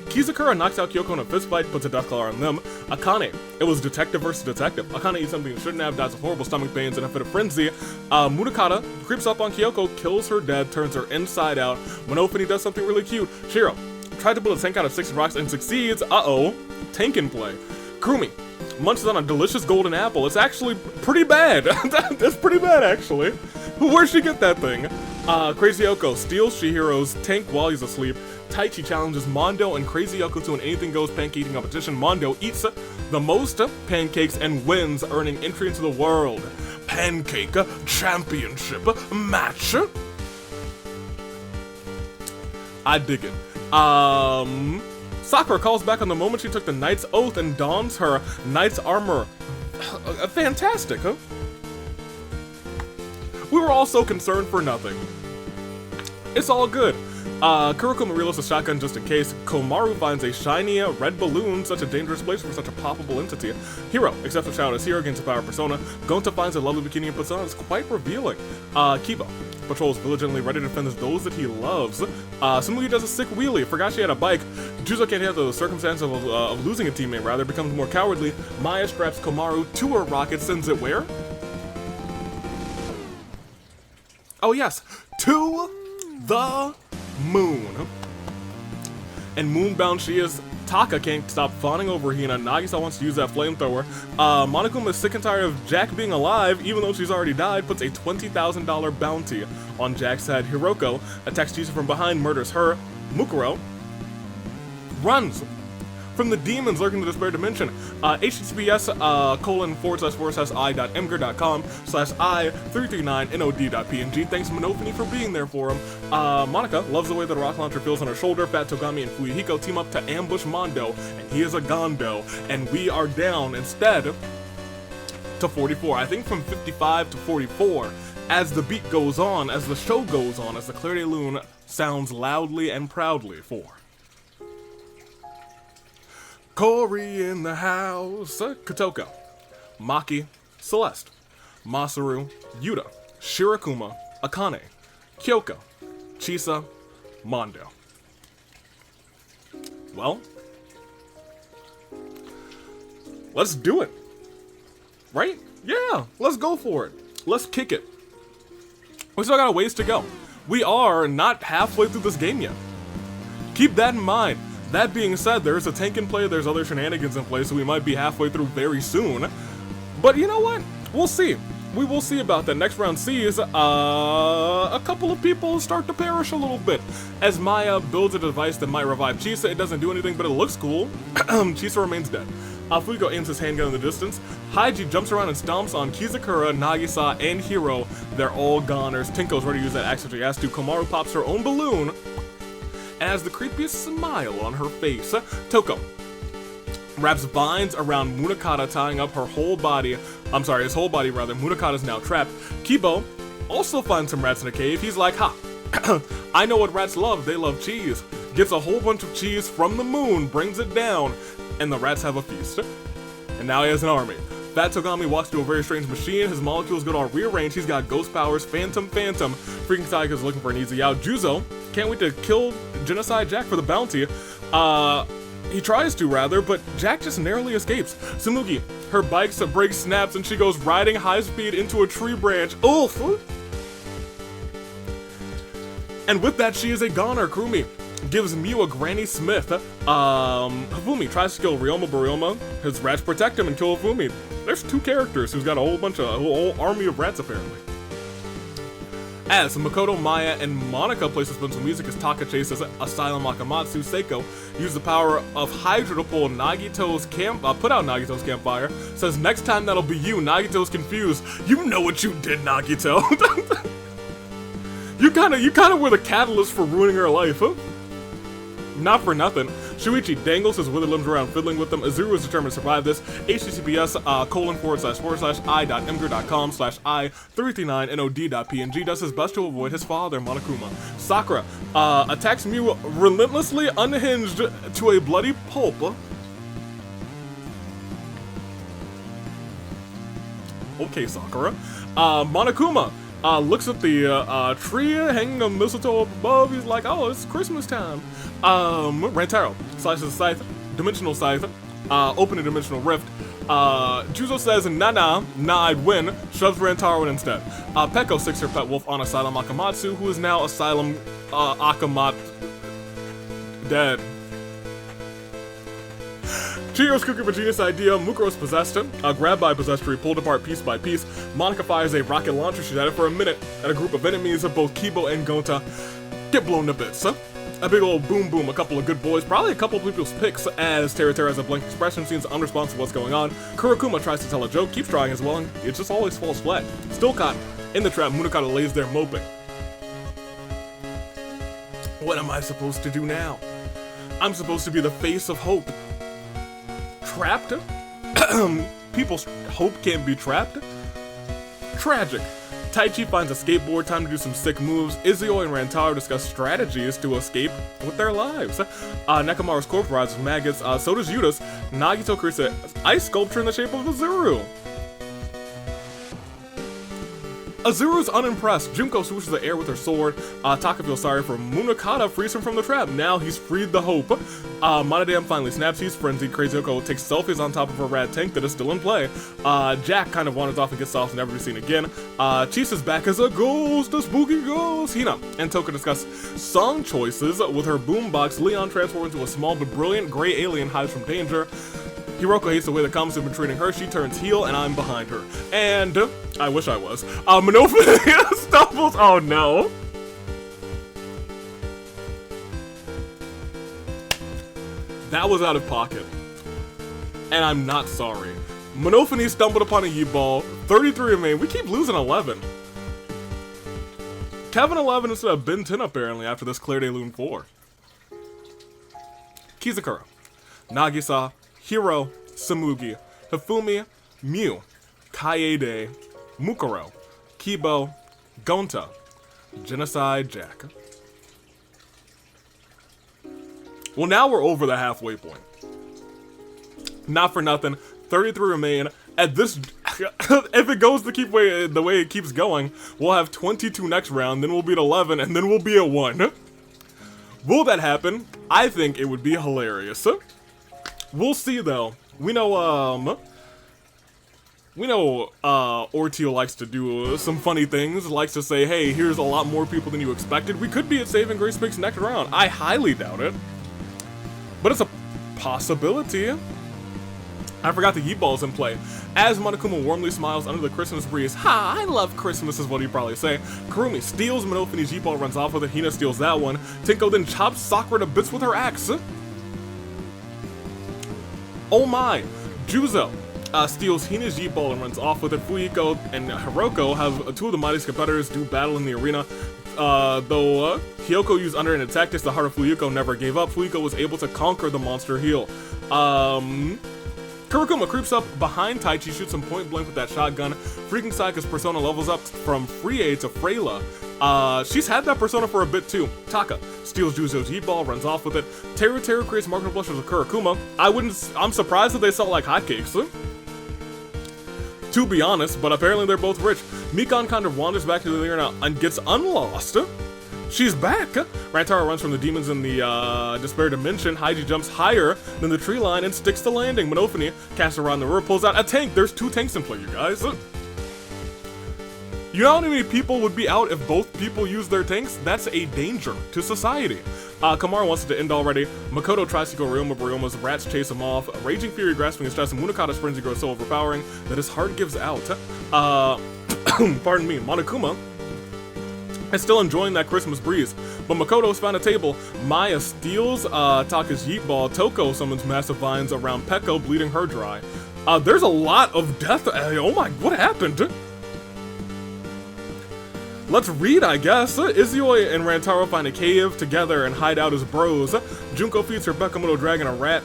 Kizakura knocks out Kyoko in a fistfight, puts a death collar on them. Akane, it was detective versus detective. Akane eats something he shouldn't have, dies of horrible stomach pains in a fit of frenzy. Munakata creeps up on Kyoko, kills her dead, turns her inside out. Monofini does something really cute. Shiro tried to build a tank out of 6 rocks and succeeds. Tank in play. Kurumi munches on a delicious golden apple. It's actually pretty bad. It's pretty bad, actually. Where'd she get that thing? Crazy Yoko steals Chihiro's tank while he's asleep. Taichi challenges Mondo and Crazy Yoko to an anything-goes pancake eating competition. Mondo eats the most pancakes and wins, earning entry into the world pancake championship match. I dig it. Sakura calls back on the moment she took the Knight's Oath and dons her Knight's armor. Fantastic, huh? We were all so concerned for nothing. It's all good. Kuroko reloads a shotgun just in case. Komaru finds a shiny red balloon, such a dangerous place for such a poppable entity. Hiro accepts a child as hero, gains a power persona. Gonta finds a lovely bikini and puts on. It's quite revealing. Kiba patrols diligently, ready to defend those that he loves. Samugi does a sick wheelie. Forgot she had a bike. Juzo can't handle the circumstance of losing a teammate, rather, becomes more cowardly. Maya straps Komaru to her rocket, sends it where? Oh yes, to the moon. And moonbound she is Taka can't stop fawning over Hina. Nagisa wants to use that flamethrower. Monokuma is sick and tired of Jack being alive, even though she's already died, puts a $20,000 bounty on Jack's head. Hiroko attacks Chisa from behind, murders her. Mukuro runs from the demons lurking in the despair dimension. https://i.mgur.com/i339nod.png. Thanks Monofini for being there for him. Monica loves the way the rock launcher feels on her shoulder. Fat Togami and Fuyuhiko team up to ambush Mondo, and he is a Gondo, and we are down instead to 44. I think from 55 to 44. As the beat goes on, as the show goes on, as the Clair de Lune sounds loudly and proudly for Cory in the house, Kotoko, Maki, Celeste, Masaru, Yuta, Shirakuma, Akane, Kyoko, Chisa, Mondo. Well, let's do it. Right? Yeah, let's go for it. Let's kick it. We still got a ways to go. We are not halfway through this game yet. Keep that in mind. That being said, there's a tank in play, there's other shenanigans in play, so we might be halfway through very soon. But you know what? We'll see. We will see about that. Next round sees a couple of people start to perish a little bit. As Maya builds a device that might revive Chisa, it doesn't do anything, but it looks cool. Chisa remains dead. Fuiko aims his handgun in the distance. Haiji jumps around and stomps on Kizakura, Nagisa, and Hiro. They're all goners. Tinko's ready to use that axe if she has to. Komaru pops her own balloon and has the creepiest smile on her face. Toko wraps vines around Munakata, tying up her whole body. His whole body rather. Munakata's now trapped. Kibo also finds some rats in a cave. He's like, ha, I know what rats love. They love cheese. Gets a whole bunch of cheese from the moon, brings it down, and the rats have a feast. And now he has an army. Fat Togami walks to a very strange machine. His molecules get all rearranged. He's got ghost powers. Phantom. Freaking Tiger's looking for an easy out. Juzo can't wait to kill Genocide Jack for the bounty. He tries to, rather, but Jack just narrowly escapes. Tsumugi, her bike's brake snaps and she goes riding high speed into a tree branch. Oof! And with that, she is a goner. Kurumi gives Mew a Granny Smith. Hifumi tries to kill Ryoma, but Ryoma, his rats protect him and kill Hifumi. There's two characters who's got a whole army of rats, apparently. As Makoto, Maya, and Monica play suspenseful music as Taka chases Asylum Akamatsu, Seiko uses the power of Hydra to pull Nagito's put out Nagito's campfire. Says, next time that'll be you. Nagito's confused. You know what you did, Nagito. You kinda were the catalyst for ruining her life, huh? Not for nothing. Shuichi dangles his withered limbs around, fiddling with them. Azuru is determined to survive this. https://i.mgur.com/i339nod.png does his best to avoid his father, Monokuma. Sakura attacks Mew relentlessly, unhinged to a bloody pulp. Okay, Sakura. Monokuma looks at the tree hanging a mistletoe up above. He's like, oh, it's Christmas time. Rantaro slices a scythe, dimensional scythe, open a dimensional rift. Juzo says, nah, I'd win, shoves Rantaro in instead. Peko sticks her pet wolf on Asylum Akamatsu, who is now Asylum Akamat dead. Chihiro's cooking for genius idea. Mukuro's possessed him. Grabbed by possessed tree, pulled apart piece by piece. Monica fires a rocket launcher. She's at it for a minute, and a group of enemies of both Kibo and Gonta get blown to bits. A big old boom, a couple of good boys, probably a couple of people's picks, as Terra has a blank expression, seems unresponsive to what's going on. Kurakuma tries to tell a joke, keeps trying as well, and it just always falls flat. Still caught in the trap, Munakata lays there moping. What am I supposed to do now? I'm supposed to be the face of hope. Trapped? People's hope can't be trapped? Tragic. Taichi finds a skateboard, time to do some sick moves. Izio and Rantaro discuss strategies to escape with their lives. Nekomaru's corpse rises with maggots, so does Yuta's. Nagito creates an ice sculpture in the shape of Azuru. Azuru's unimpressed. Junko swooshes the air with her sword. Taka feels sorry for Munakata, frees him from the trap. Now he's freed the hope. Monodam finally snaps. He's frenzied. Crazy Yoko takes selfies on top of her rad tank that is still in play. Jack kind of wanders off and gets off, never to be seen again. Chisa's back as a ghost, a spooky ghost. Hina and Toka discuss song choices with her boombox. Leon transforms into a small but brilliant gray alien, hides from danger. Hiroko hates the way the comments have been treating her. She turns heel, and I'm behind her. And I wish I was. Monofia stumbles. Oh no. That was out of pocket. And I'm not sorry. Monofini stumbled upon a Yeet-Ball. 33 remain. We keep losing 11. Kevin 11 instead of Ben 10 apparently after this Claire de Lune 4. Kizakura. Nagisa. Hiro, Samugi, Hifumi, Mew, Kaede, Mukuro, Kibo, Gonta, Genocide Jack. Well, now we're over the halfway point. Not for nothing, 33 remain. At this, if it goes the way it keeps going, we'll have 22 next round, then we'll be at 11, and then we'll be at 1. Will that happen? I think it would be hilarious. We'll see though. We know Orteal likes to do some funny things, likes to say, hey, here's a lot more people than you expected. We could be at Saving Grace Picks next round. I highly doubt it. But it's a possibility. I forgot the Yeet-Ball's in play. As Monokuma warmly smiles under the Christmas breeze. Ha, I love Christmas is what he'd probably say. Kurumi steals Monofini's Yeet-Ball, runs off with it. Hina steals that one. Tinko then chops Sakura to bits with her axe. Oh my! Juzo steals Hina's Yeet-Ball and runs off with it. Fuyiko and Hiroko have two of the mightiest competitors do battle in the arena. Though Hyoko used underhand tactics, the heart of Fuyiko never gave up. Fuyiko was able to conquer the monster heel. Kurokuma creeps up behind Taichi, shoots him point blank with that shotgun. Freaking Saika's persona levels up from Frie to Freyla. She's had that persona for a bit too. Taka steals Juzo's Yeet-Ball, runs off with it. Teru creates marketable blushes with Kurokuma. I'm surprised that they sell like hotcakes. To be honest, but apparently they're both rich. Mikan kind of wanders back to the arena and gets unlost. She's back! Rantaro runs from the demons in the Despair Dimension. Haiji jumps higher than the tree line and sticks the landing. Monofini casts around the river, pulls out a tank. There's 2 tanks in play, you guys. You know how many people would be out if both people use their tanks? That's a danger to society. Kamara wants it to end already. Makoto tries to go Ryoma, but Ryoma's rats chase him off. Raging Fury grasping his chest, and Munakata's frenzy grows so overpowering that his heart gives out. Pardon me, Monokuma is still enjoying that Christmas breeze, but Makoto's found a table. Maya steals Taka's Yeet-Ball. Toko summons massive vines around Peko, bleeding her dry. There's a lot of death. Oh my, what happened? Let's read, I guess. Izuyoi and Rantaro find a cave together and hide out as bros. Junko feeds her Bekamoto dragon a rat.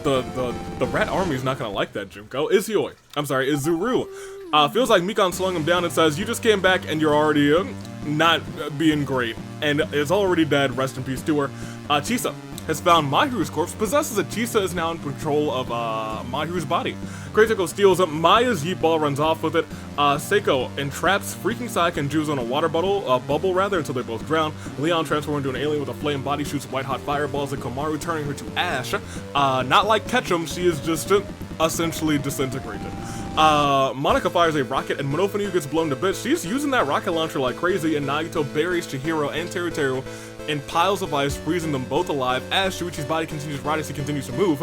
The rat army's not gonna like that, Junko. Izuru. Feels like Mikan slowing him down and says, you just came back and you're already not being great. And it's already dead, rest in peace to her. Chisa has found Mahiru's corpse, possesses it. Chisa is now in control of Mahiru's body. Crazeko steals up Maya's Yeet-Ball, runs off with it. Seiko entraps Freaking Saika and Juzo in a water bubble rather, until they both drown. Leon transforms into an alien with a flame body, shoots white-hot fireballs at Komaru, turning her to ash. Not like Ketchum, she is just essentially disintegrated. Monica fires a rocket and Monofinu gets blown to bits. She's using that rocket launcher like crazy, and Nagito buries Chihiro and Teru in piles of ice, freezing them both alive as Shuichi's body continues to rot as he continues to move.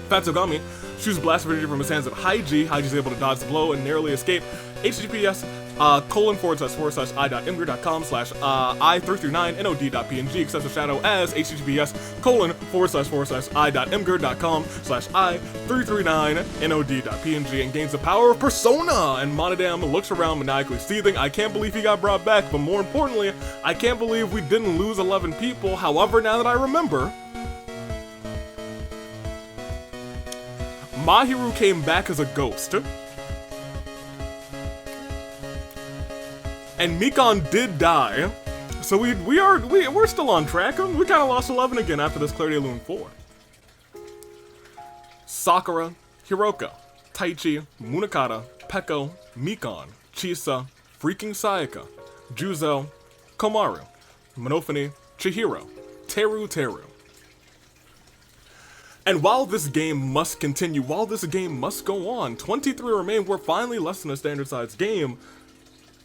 Fatsugami shoots blast of energy from his hands at Haiji. Haiji's able to dodge the blow and narrowly escape. HTTPS ://i.imgur.com/i339nod.png, excessive shadow as https://i.imgur.com/i339nod.png, and gains the power of Persona. And Monodam looks around maniacally seething. I can't believe he got brought back, but more importantly, I can't believe we didn't lose 11 people. However, now that I remember, Mahiru came back as a ghost. And Mikan did die, so we're still on track. We kind of lost 11 again after this Claire de Lune 4. Sakura, Hiroko, Taichi, Munakata, Peko, Mikon, Chisa, Freaking Sayaka, Juzo, Komaru, Monofune, Chihiro, Teru. And while this game must continue, while this game must go on, 23 remain. We're finally less than a standard size game.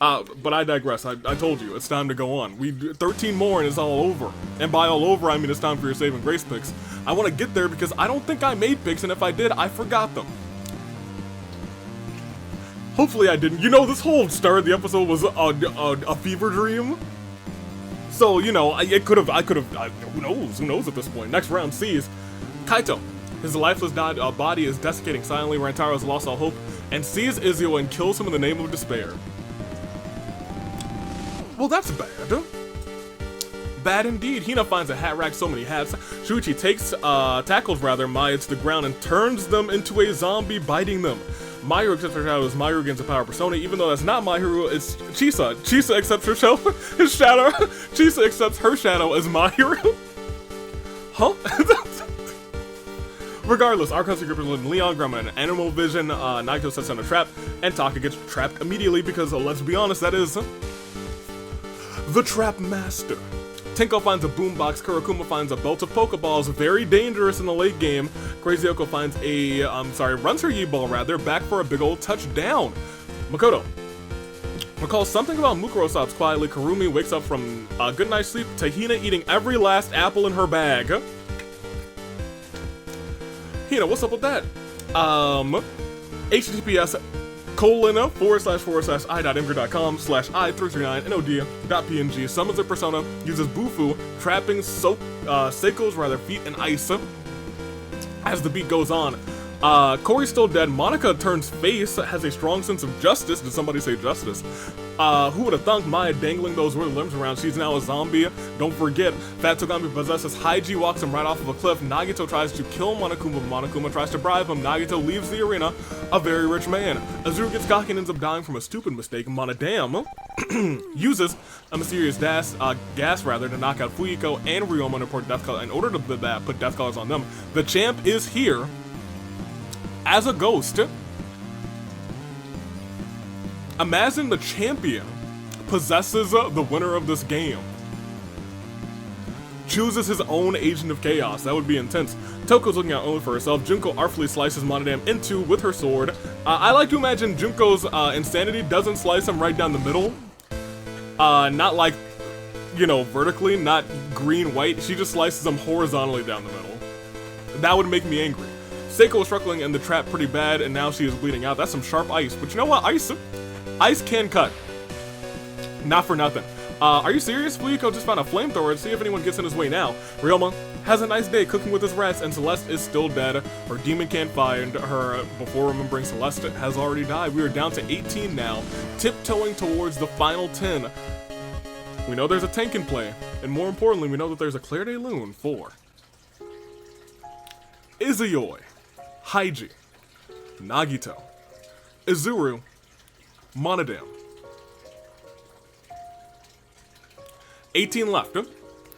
But I digress. I told you, it's time to go on. 13 more and it's all over. And by all over, I mean it's time for your save and grace picks. I want to get there because I don't think I made picks, and if I did, I forgot them. Hopefully I didn't. You know, this whole start of the episode was a fever dream. So, you know, I could have, who knows at this point. Next round sees Kaito. His lifeless body is desiccating silently. Rantaro has lost all hope and sees Izio and kills him in the name of despair. Well, that's bad. Bad indeed. Hina finds a hat rack, so many hats. Shuichi tackles Maya to the ground and turns them into a zombie, biting them. Mahiru accepts her shadow as Mahiru gains a power persona, even though that's not Mahiru, it's Chisa. Chisa accepts his shadow. Chisa accepts her shadow as Mahiru. Huh? Regardless, our country group is in Leon, Grandma, and Animal Vision. Naito sets down a trap, and Taka gets trapped immediately because, let's be honest, that is the Trap Master. Tenko finds a boombox, Kurokuma finds a belt of Pokeballs, very dangerous in the late game. Crazy Oko finds runs her Yi-Ball back for a big old touchdown. Makoto recalls something about Mukurosaps quietly. Karumi wakes up from a good night's sleep to Hina eating every last apple in her bag. Hina, what's up with that? https://i.imgur.com/i339nod.png summons a persona, uses Bufu, trapping Seiko's feet in ice. As the beat goes on, Corey's still dead. Monica turns face, has a strong sense of justice. Did somebody say justice? Who would have thunk? Maya dangling those weird limbs around. She's now a zombie. Don't forget, Fat Togami possesses Haiji, walks him right off of a cliff. Nagito tries to kill Monokuma, but Monokuma tries to bribe him. Nagito leaves the arena, a very rich man. Azuru gets cocky and ends up dying from a stupid mistake. Monodam uses a mysterious gas to knock out Fuyiko and Ryoma and report death color. In order to put death colors on them, the champ is here as a ghost. Imagine the champion possesses the winner of this game. Chooses his own Agent of Chaos. That would be intense. Toko's looking out only for herself. Junko artfully slices Monodam in two with her sword. I like to imagine Junko's insanity doesn't slice him right down the middle. Not like, you know, vertically, not green-white. She just slices him horizontally down the middle. That would make me angry. Seiko was struggling in the trap pretty bad, and now she is bleeding out. That's some sharp ice. But you know what? Ice can cut. Not for nothing. Are you serious? Fuyiko just found a flamethrower. See if anyone gets in his way now. Ryoma has a nice day cooking with his rats, and Celeste is still dead. Her demon can't find her before remembering Celeste has already died. We are down to 18 now, tiptoeing towards the final 10. We know there's a tank in play, and more importantly, we know that there's a Claire de Lune for Izuyoi, Haiji, Nagito, Izuru, Monodam. 18 left.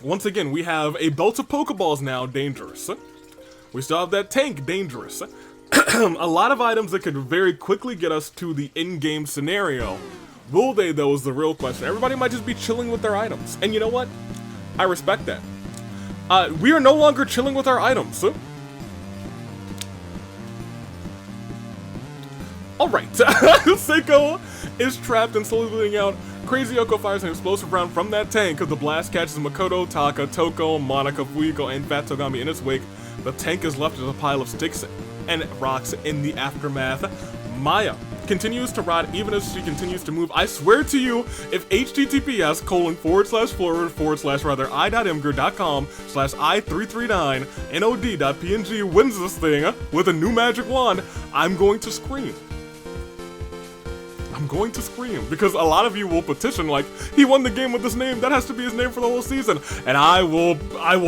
Once again, we have a belt of Pokeballs now, dangerous. We still have that tank, dangerous. A lot of items that could very quickly get us to the in-game scenario. Will they, though, is the real question. Everybody might just be chilling with their items. And you know what? I respect that. We are no longer chilling with our items. Alright, Seiko is trapped and slowly bleeding out. Crazy Yoko fires an explosive round from that tank. The blast catches Makoto, Taka, Toko, Monica, Fuyiko, and Fat Togami in its wake. The tank is left as a pile of sticks and rocks in the aftermath. Maya continues to rot even as she continues to move. I swear to you, if https://i.imgur.com/i339nod.png wins this thing with a new magic wand, I'm going to scream. I'm going to scream, because a lot of you will petition like, he won the game with this name, that has to be his name for the whole season, and I will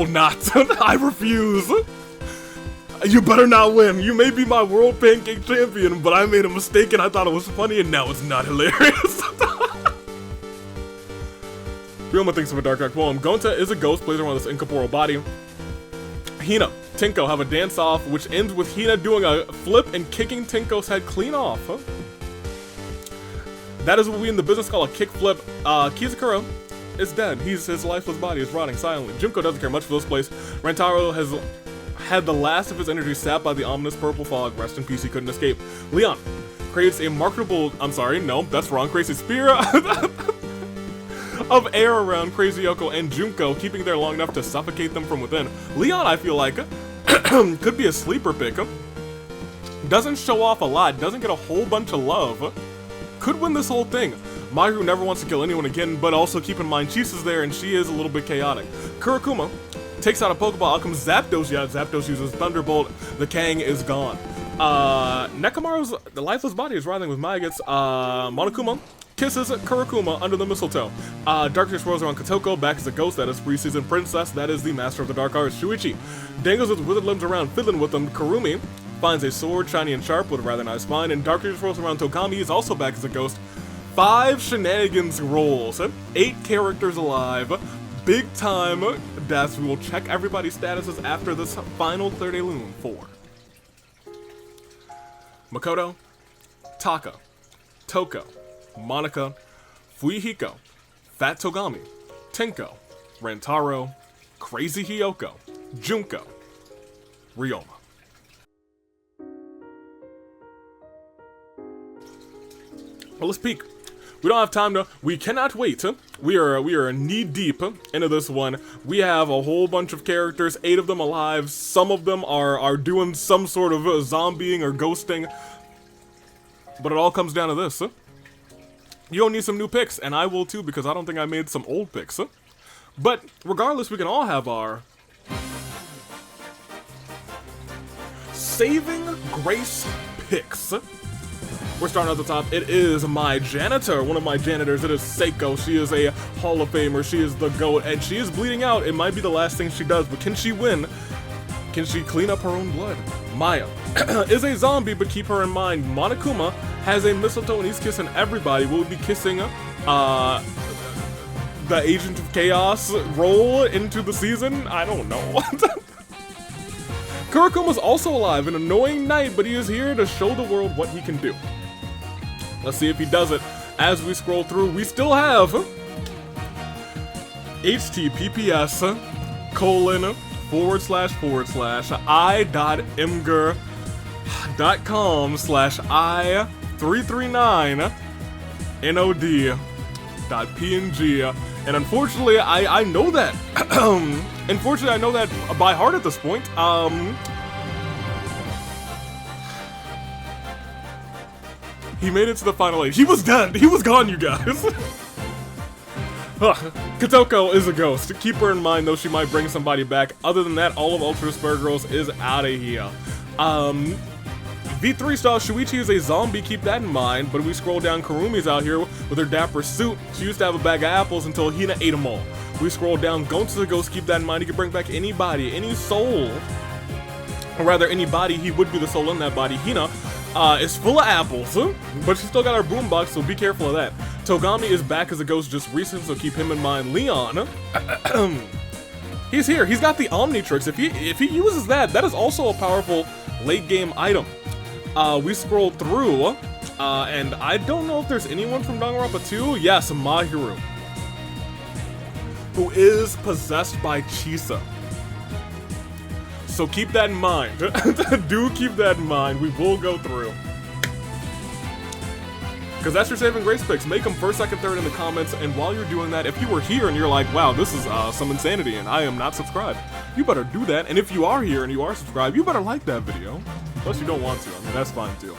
not. I refuse. You better not win. You may be my world pancake champion, but I made a mistake and I thought it was funny and now it's not hilarious. Ryoma thinks of a dark poem. Gonta is a ghost, plays around this incorporeal body. Hina, Tenko have a dance off, which ends with Hina doing a flip and kicking Tenko's head clean off. That is what we in the business call a kickflip. Kizakura is dead. His lifeless body is rotting silently. Junko doesn't care much for this place. Rentaro has had the last of his energy sapped by the ominous purple fog. Rest in peace, he couldn't escape. Leon creates a marketable, I'm sorry, no, that's wrong. Creates a spear of air around Crazy Yoko and Junko, keeping there long enough to suffocate them from within. Leon, I feel like, could be a sleeper pick. Doesn't show off a lot, doesn't get a whole bunch of love. Could win this whole thing. Mahiru never wants to kill anyone again, but also keep in mind Chisa's there and she is a little bit chaotic. Kurokuma takes out a Pokeball, out comes Zapdos. Yeah, Zapdos uses Thunderbolt. The Kang is gone. Nekamaru's lifeless body is writhing with maggots. Monokuma kisses Kurokuma under the mistletoe. Darkness rolls around Kotoko, back as a ghost. That is Pre-Season Princess. That is the Master of the Dark Arts, Shuichi. Dangles with withered limbs around, fiddling with them. Kurumi finds a sword, shiny and sharp, with a rather nice spine. And Darkness rolls around Togami is also back as a ghost. 5 shenanigans rolls. 8 characters alive. Big time deaths. We will check everybody's statuses after this final Clear Day Loon 4. Makoto, Taka, Toko, Monica, Fuihiko, Fat Togami, Tenko, Rentaro, Crazy Hiyoko, Junko, Ryoma. Well, let's peek. We don't have time to. We cannot wait. We are knee deep into this one. We have a whole bunch of characters, 8 of them alive. Some of them are doing some sort of zombieing or ghosting. But it all comes down to this. You'll need some new picks, and I will too, because I don't think I made some old picks. But regardless, we can all have our saving grace picks. We're starting at the top. It is my janitor, one of my janitors. It is Seiko. She is a Hall of Famer. She is the GOAT, and she is bleeding out. It might be the last thing she does, but can she win? Can she clean up her own blood? Maya is a zombie, but keep her in mind. Monokuma has a mistletoe, and he's kissing everybody. Will be kissing the Agent of Chaos role into the season? I don't know. Kurokuma's also alive, an annoying knight, but he is here to show the world what he can do. Let's see if he does it. As we scroll through, we still have https://i.imgur.com/i339nod.png. And unfortunately, I know that. Unfortunately, I know that by heart at this point. He made it to the final 8. He was dead. He was gone, you guys. Kotoko is a ghost. Keep her in mind, though. She might bring somebody back. Other than that, all of Ultra Spur Girls is out of here. V3 style, Shuichi is a zombie. Keep that in mind. But we scroll down, Kurumi's out here with her dapper suit. She used to have a bag of apples until Hina ate them all. We scroll down, Gon's a ghost. Keep that in mind. He can bring back anybody, any soul. Or rather, any body. He would be the soul in that body. Hina is full of apples, but she still got her boombox, so be careful of that. Togami is back as a ghost just recent, so keep him in mind. Leon, he's here. He's got the Omnitrix. If he uses that, that is also a powerful late game item. We scroll through, and I don't know if there's anyone from Danganronpa 2. Yes, Mahiru, who is possessed by Chisa. So keep that in mind. Do keep that in mind. We will go through. Because that's your saving grace picks. Make them first, second, third in the comments. And while you're doing that, if you were here and you're like, wow, this is some insanity and I am not subscribed, you better do that. And if you are here and you are subscribed, you better like that video. Unless you don't want to. I mean, that's fine too.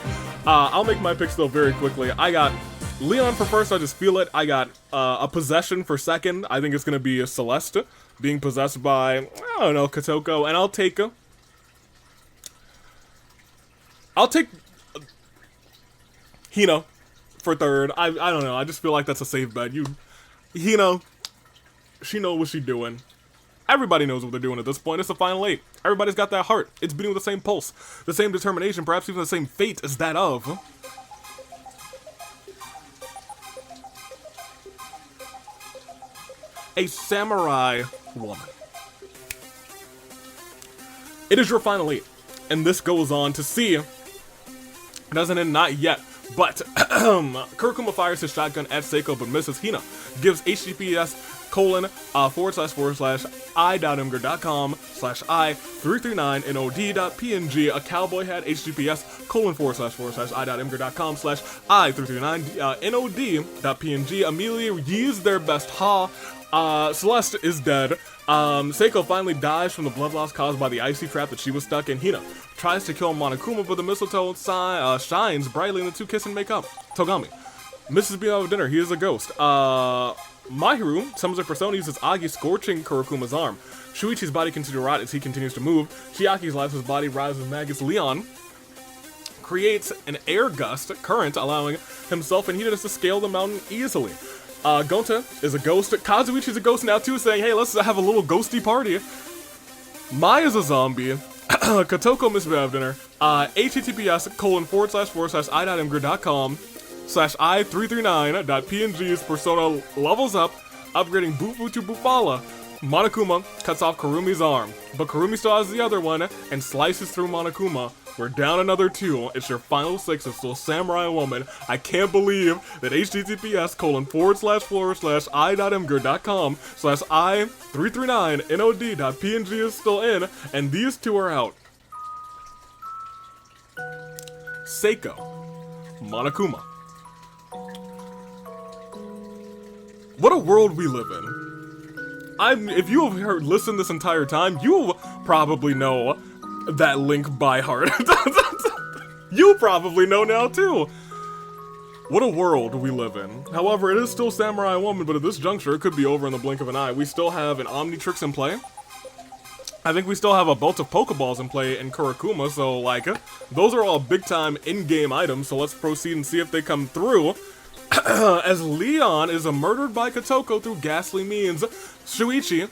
I'll make my picks though very quickly. I got Leon for first. I just feel it. I got a possession for second. I think it's going to be a Celeste being possessed by, I don't know, Kotoko. And I'll take Hino for third. I don't know. I just feel like that's a safe bet. Hino, she knows what she's doing. Everybody knows what they're doing at this point. It's the final 8. Everybody's got that heart. It's beating with the same pulse, the same determination, perhaps even the same fate as that of a samurai woman. It is your final 8, and this goes on to see. It doesn't end, not yet. But Kurokuma fires his shotgun at Seiko but misses. Hina gives https://i.imgur.com/i339nod.png a cowboy hat https://i.imgur.com/i339nod.png immediately use their best ha. Celeste is dead. Seiko finally dies from the blood loss caused by the icy trap that she was stuck in. Hina tries to kill Monokuma, but the mistletoe shines brightly and the two kiss and make up. Togami misses being out of dinner. He is a ghost. Mahiru summons a persona, uses Agi, scorching Kurokuma's arm. Shuichi's body continues to rot as he continues to move. Chiaki's life, his body rises maggots. Leon creates an air gust current, allowing himself and Hina to scale the mountain easily. Gonta is a ghost. Kazuichi's a ghost now too, saying, hey, let's have a little ghosty party. Maya's a zombie. Kotoko missed out of dinner. https://i.imgur.com/i339.png's persona levels up, upgrading Bufu to Bufala. Monokuma cuts off Karumi's arm, but Karumi still has the other one and slices through Monokuma. We're down another 2. It's your final 6. It's still Samurai Woman. I can't believe that https://i.imgur.com/i339nod.png is still in, and these two are out. Seiko, Monokuma. What a world we live in. If you have listened this entire time, you probably know that link by heart. You probably know now too. What a world we live in. However, it is still Samurai Woman, but at this juncture, it could be over in the blink of an eye. We still have an Omnitrix in play. I think we still have a belt of Pokeballs in play in Kurokuma, so like, those are all big time in-game items, so let's proceed and see if they come through. As Leon is murdered by Kotoko through ghastly means, Shuichi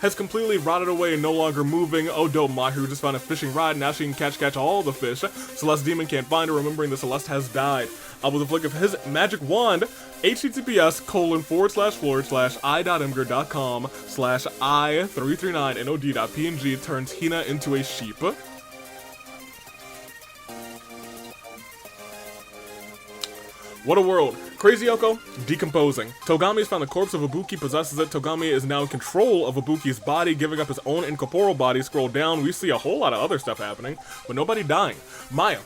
has completely rotted away and no longer moving. Oh dope, Mahiru just found a fishing rod, now she can catch all the fish. Celeste Demon can't find her, remembering that Celeste has died. With the flick of his magic wand, https://i.imgur.com/i339nod.png turns Hina into a sheep. What a world. Crazy Yoko, decomposing. Togami has found the corpse of Ibuki, possesses it. Togami is now in control of Ibuki's body, giving up his own incorporeal body. Scroll down, we see a whole lot of other stuff happening, but nobody dying. Maya.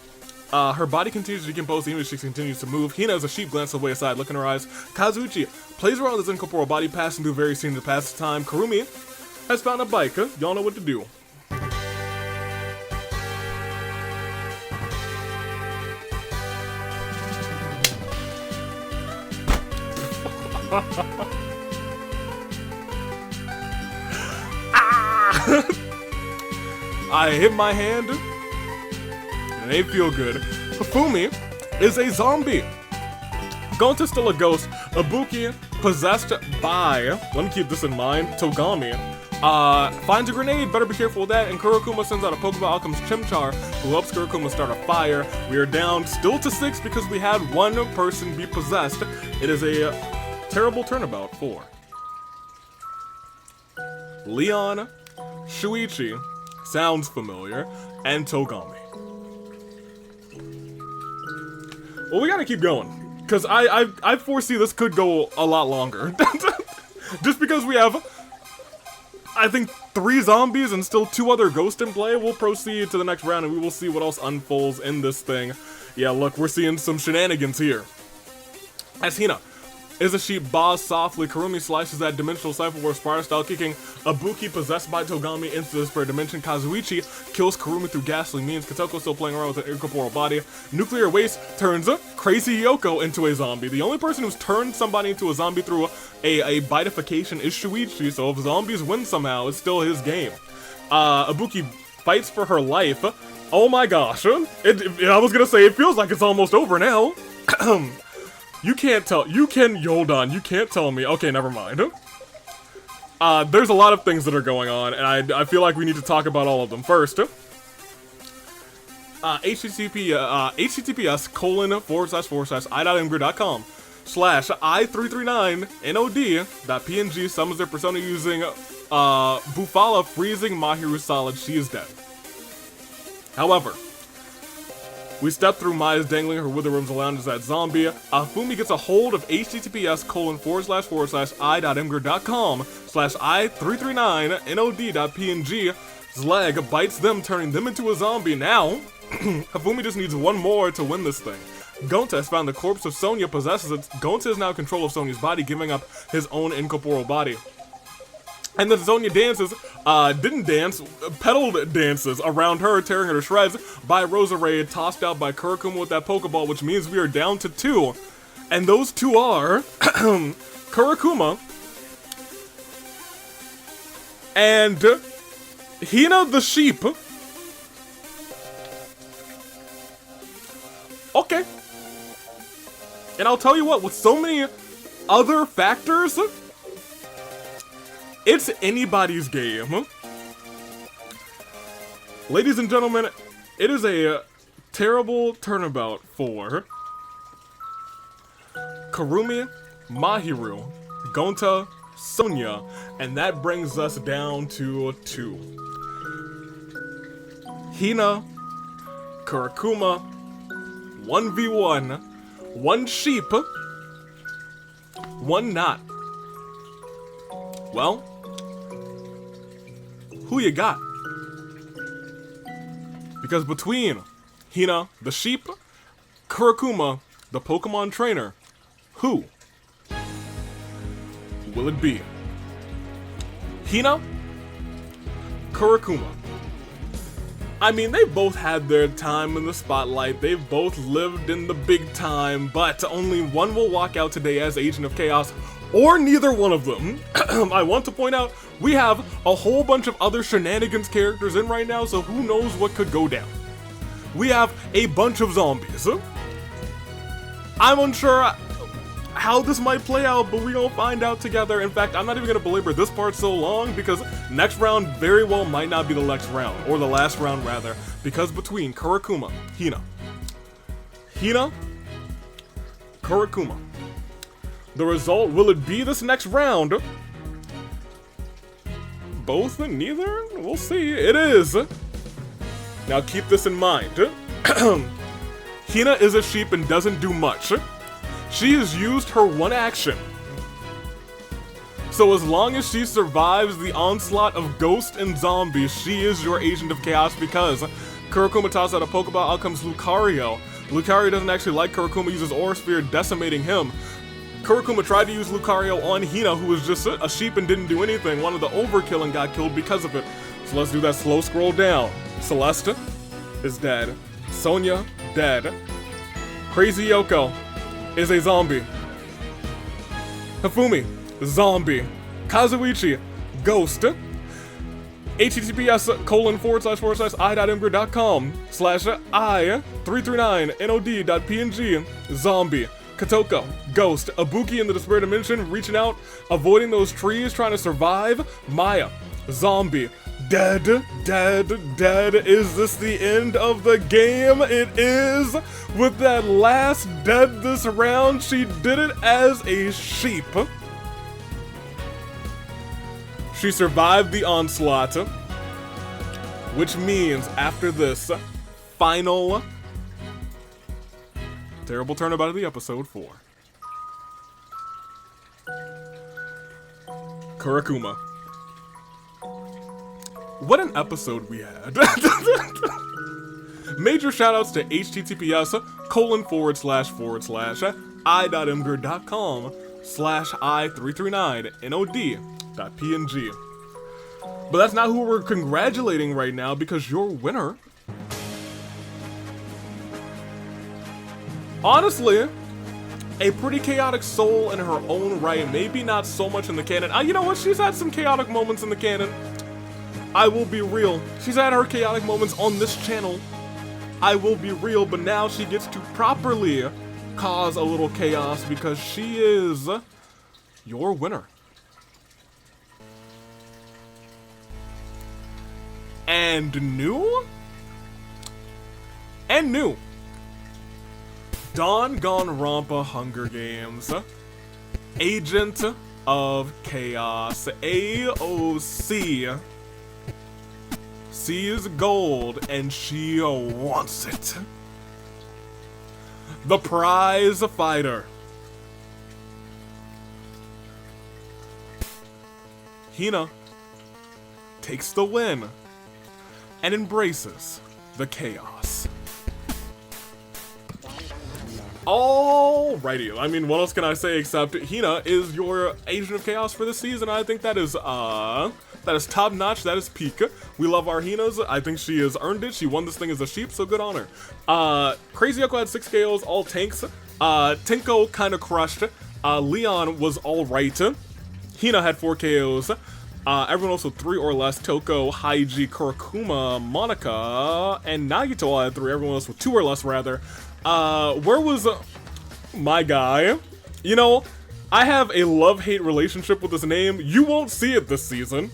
Her body continues to decompose even as she continues to move. Hina as a sheep glances away aside, looking in her eyes. Kazuichi plays around with his incorporeal body, passing through various scenes to pass the time. Karumi has found a bike. Y'all know what to do. I hit my hand. It ain't feel good. Fumi is a zombie. Gonta's still a ghost. Ibuki possessed by, let me keep this in mind, Togami. Finds a grenade, better be careful with that, and Kurokuma sends out a Pokeball Alchemist Chimchar, who helps Kurokuma start a fire. We are down still to 6 because we had one person be possessed. It is a terrible turnabout for Leon, Shuichi, sounds familiar, and Togami. Well, we gotta keep going, because I foresee this could go a lot longer. Just because we have, I think, 3 zombies and still 2 other ghosts in play, we'll proceed to the next round and we will see what else unfolds in this thing. Yeah, look, we're seeing some shenanigans here. As Hina is a sheep, bows softly. Karumi slices that dimensional Cypher War Sparta style, kicking Ibuki possessed by Togami into the spirit dimension. Kazuichi kills Karumi through ghastly means. Kotoko still playing around with an incorporeal body. Nuclear Waste turns Crazy Yoko into a zombie. The only person who's turned somebody into a zombie through a bitification is Shuichi, so if zombies win somehow, it's still his game. Ibuki fights for her life. Oh my gosh. I was gonna say, it feels like it's almost over now. You can't tell, hold on, you can't tell me, okay, never mind. There's a lot of things that are going on, and I feel like we need to talk about all of them. First, https://i.imgur.com/i339nod.png summons their persona using, Bufala freezing Mahiru solid, she is dead. However, We step through Maya's dangling her wither worms around as that zombie. Fumi gets a hold of https://i.imgur.com/i339nod.png. Leg bites them, turning them into a zombie. Now, Fumi just needs one more to win this thing. Gonta has found the corpse of Sonya possesses it. Gonta is now in control of Sonya's body, giving up his own incorporeal body. And then Sonya dances, pedaled dances around her, tearing her to shreds by Rosa Ray, tossed out by Kurokuma with that Pokeball, which means we are down to 2. And those 2 are Kurokuma and Hina the sheep. Okay. And I'll tell you what, with so many other factors, it's anybody's game. Ladies and gentlemen, it is a terrible turnabout for Kurumi, Mahiru, Gonta, Sonya, and that brings us down to 2. Hina, Kurokuma, 1v1, 1 sheep, 1 not. Well, who you got? Because between Hina, the sheep, Kurokuma, the Pokemon trainer, who will it be? Hina? Kurokuma. I mean, they've both had their time in the spotlight, they've both lived in the big time, but only one will walk out today as Agent of Chaos, or neither one of them. I want to point out, we have a whole bunch of other shenanigans characters in right now, so who knows what could go down. We have a bunch of zombies. I'm unsure how this might play out, but we're gonna find out together. In fact, I'm not even gonna belabor this part so long, because next round very well might not be the next round, or the last round rather, because between Kurokuma, Hina, Kurokuma, the result, will it be this next round? Both and neither? We'll see. It is. Now keep this in mind. Hina is a sheep and doesn't do much. She has used her one action. So as long as she survives the onslaught of ghosts and zombies, she is your Agent of Chaos, because Kurokuma tosses out a Pokeball, out comes Lucario. Lucario doesn't actually like Kurokuma, uses Aura Sphere, decimating him. Kurokuma tried to use Lucario on Hina, who was just a sheep and didn't do anything, wanted the overkill and got killed because of it. So let's do that slow scroll down. Celeste is dead. Sonya, dead. Crazy Yoko is a zombie. Hifumi, zombie. Kazuichi, ghost. https://i.imgur.com/i339nod.png, zombie. Kotoko, ghost. Ibuki in the Despair Dimension, reaching out, avoiding those trees, trying to survive. Maya, zombie. Dead. Is this the end of the game? It is. With that last dead this round, she did it as a sheep. She survived the onslaught, which means after this final terrible turnabout of the episode 4, Kurokuma. What an episode we had. Major shoutouts to https://i.imgur.com/i339nod.png. But that's not who we're congratulating right now, because your winner, honestly, a pretty chaotic soul in her own right. Maybe not so much in the canon. You know what? She's had some chaotic moments in the canon. I will be real. She's had her chaotic moments on this channel. I will be real, but now she gets to properly cause a little chaos, because she is your winner. And new? Danganronpa Hunger Games, Agent of Chaos, AOC, sees gold and she wants it. the prize fighter. Hina takes the win and embraces the chaos. Alrighty, I mean, what else can I say except Hina is your Agent of Chaos for this season. I think that is top notch. That is peak. We love our Hinas. I think she has earned it. She won this thing as a sheep, so good on her. Crazy Echo had 6 KOs, all tanks. Tinko kind of crushed. Leon was alright. Hina had 4 KOs. Everyone else with 3 or less. Toko, Haiji, Kurokuma, Monica, and Nagito all had 3. Everyone else with 2 or less, rather. Where was my guy? You know, I have a love-hate relationship with this name. You won't see it this season.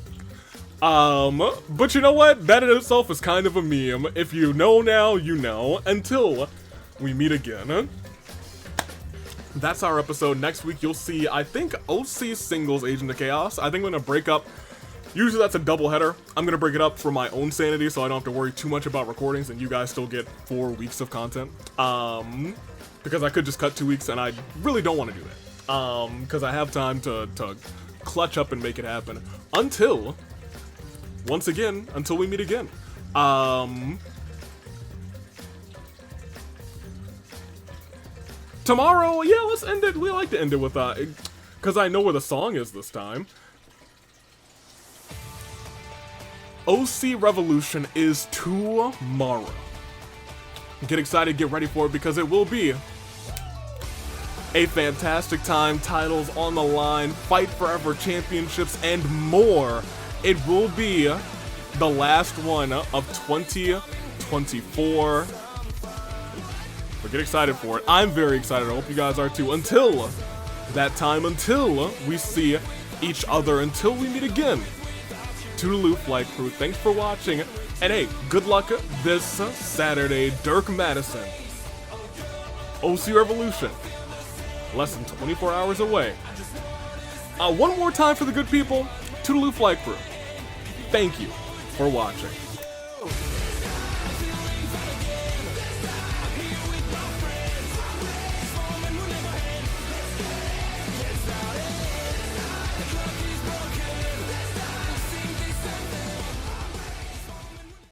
But you know what? That in itself is kind of a meme. If you know now, you know. Until we meet again. That's our episode. Next week, you'll see, I think, OC Singles Agent of Chaos. I think I'm gonna break up. Usually that's a double header. I'm gonna break it up for my own sanity so I don't have to worry too much about recordings and you guys still get 4 weeks of content. Because I could just cut 2 weeks and I really don't want to do that. Because I have time to clutch up and make it happen. Until, once again, until we meet again. Tomorrow, yeah, let's end it. We like to end it with, because I know where the song is this time. OC Revolution is tomorrow. Get excited, get ready for it, because it will be a fantastic time. Titles on the line, fight forever championships, and more. It will be the last one of 2024. But get excited for it. I'm very excited. I hope you guys are too. Until that time, until we see each other, until we meet again. Toodaloo Flight Crew, thanks for watching. And hey, good luck this Saturday. Dirk Madison. OC Revolution. Less than 24 hours away. One more time for the good people. Toodaloo Flight Crew. Thank you for watching.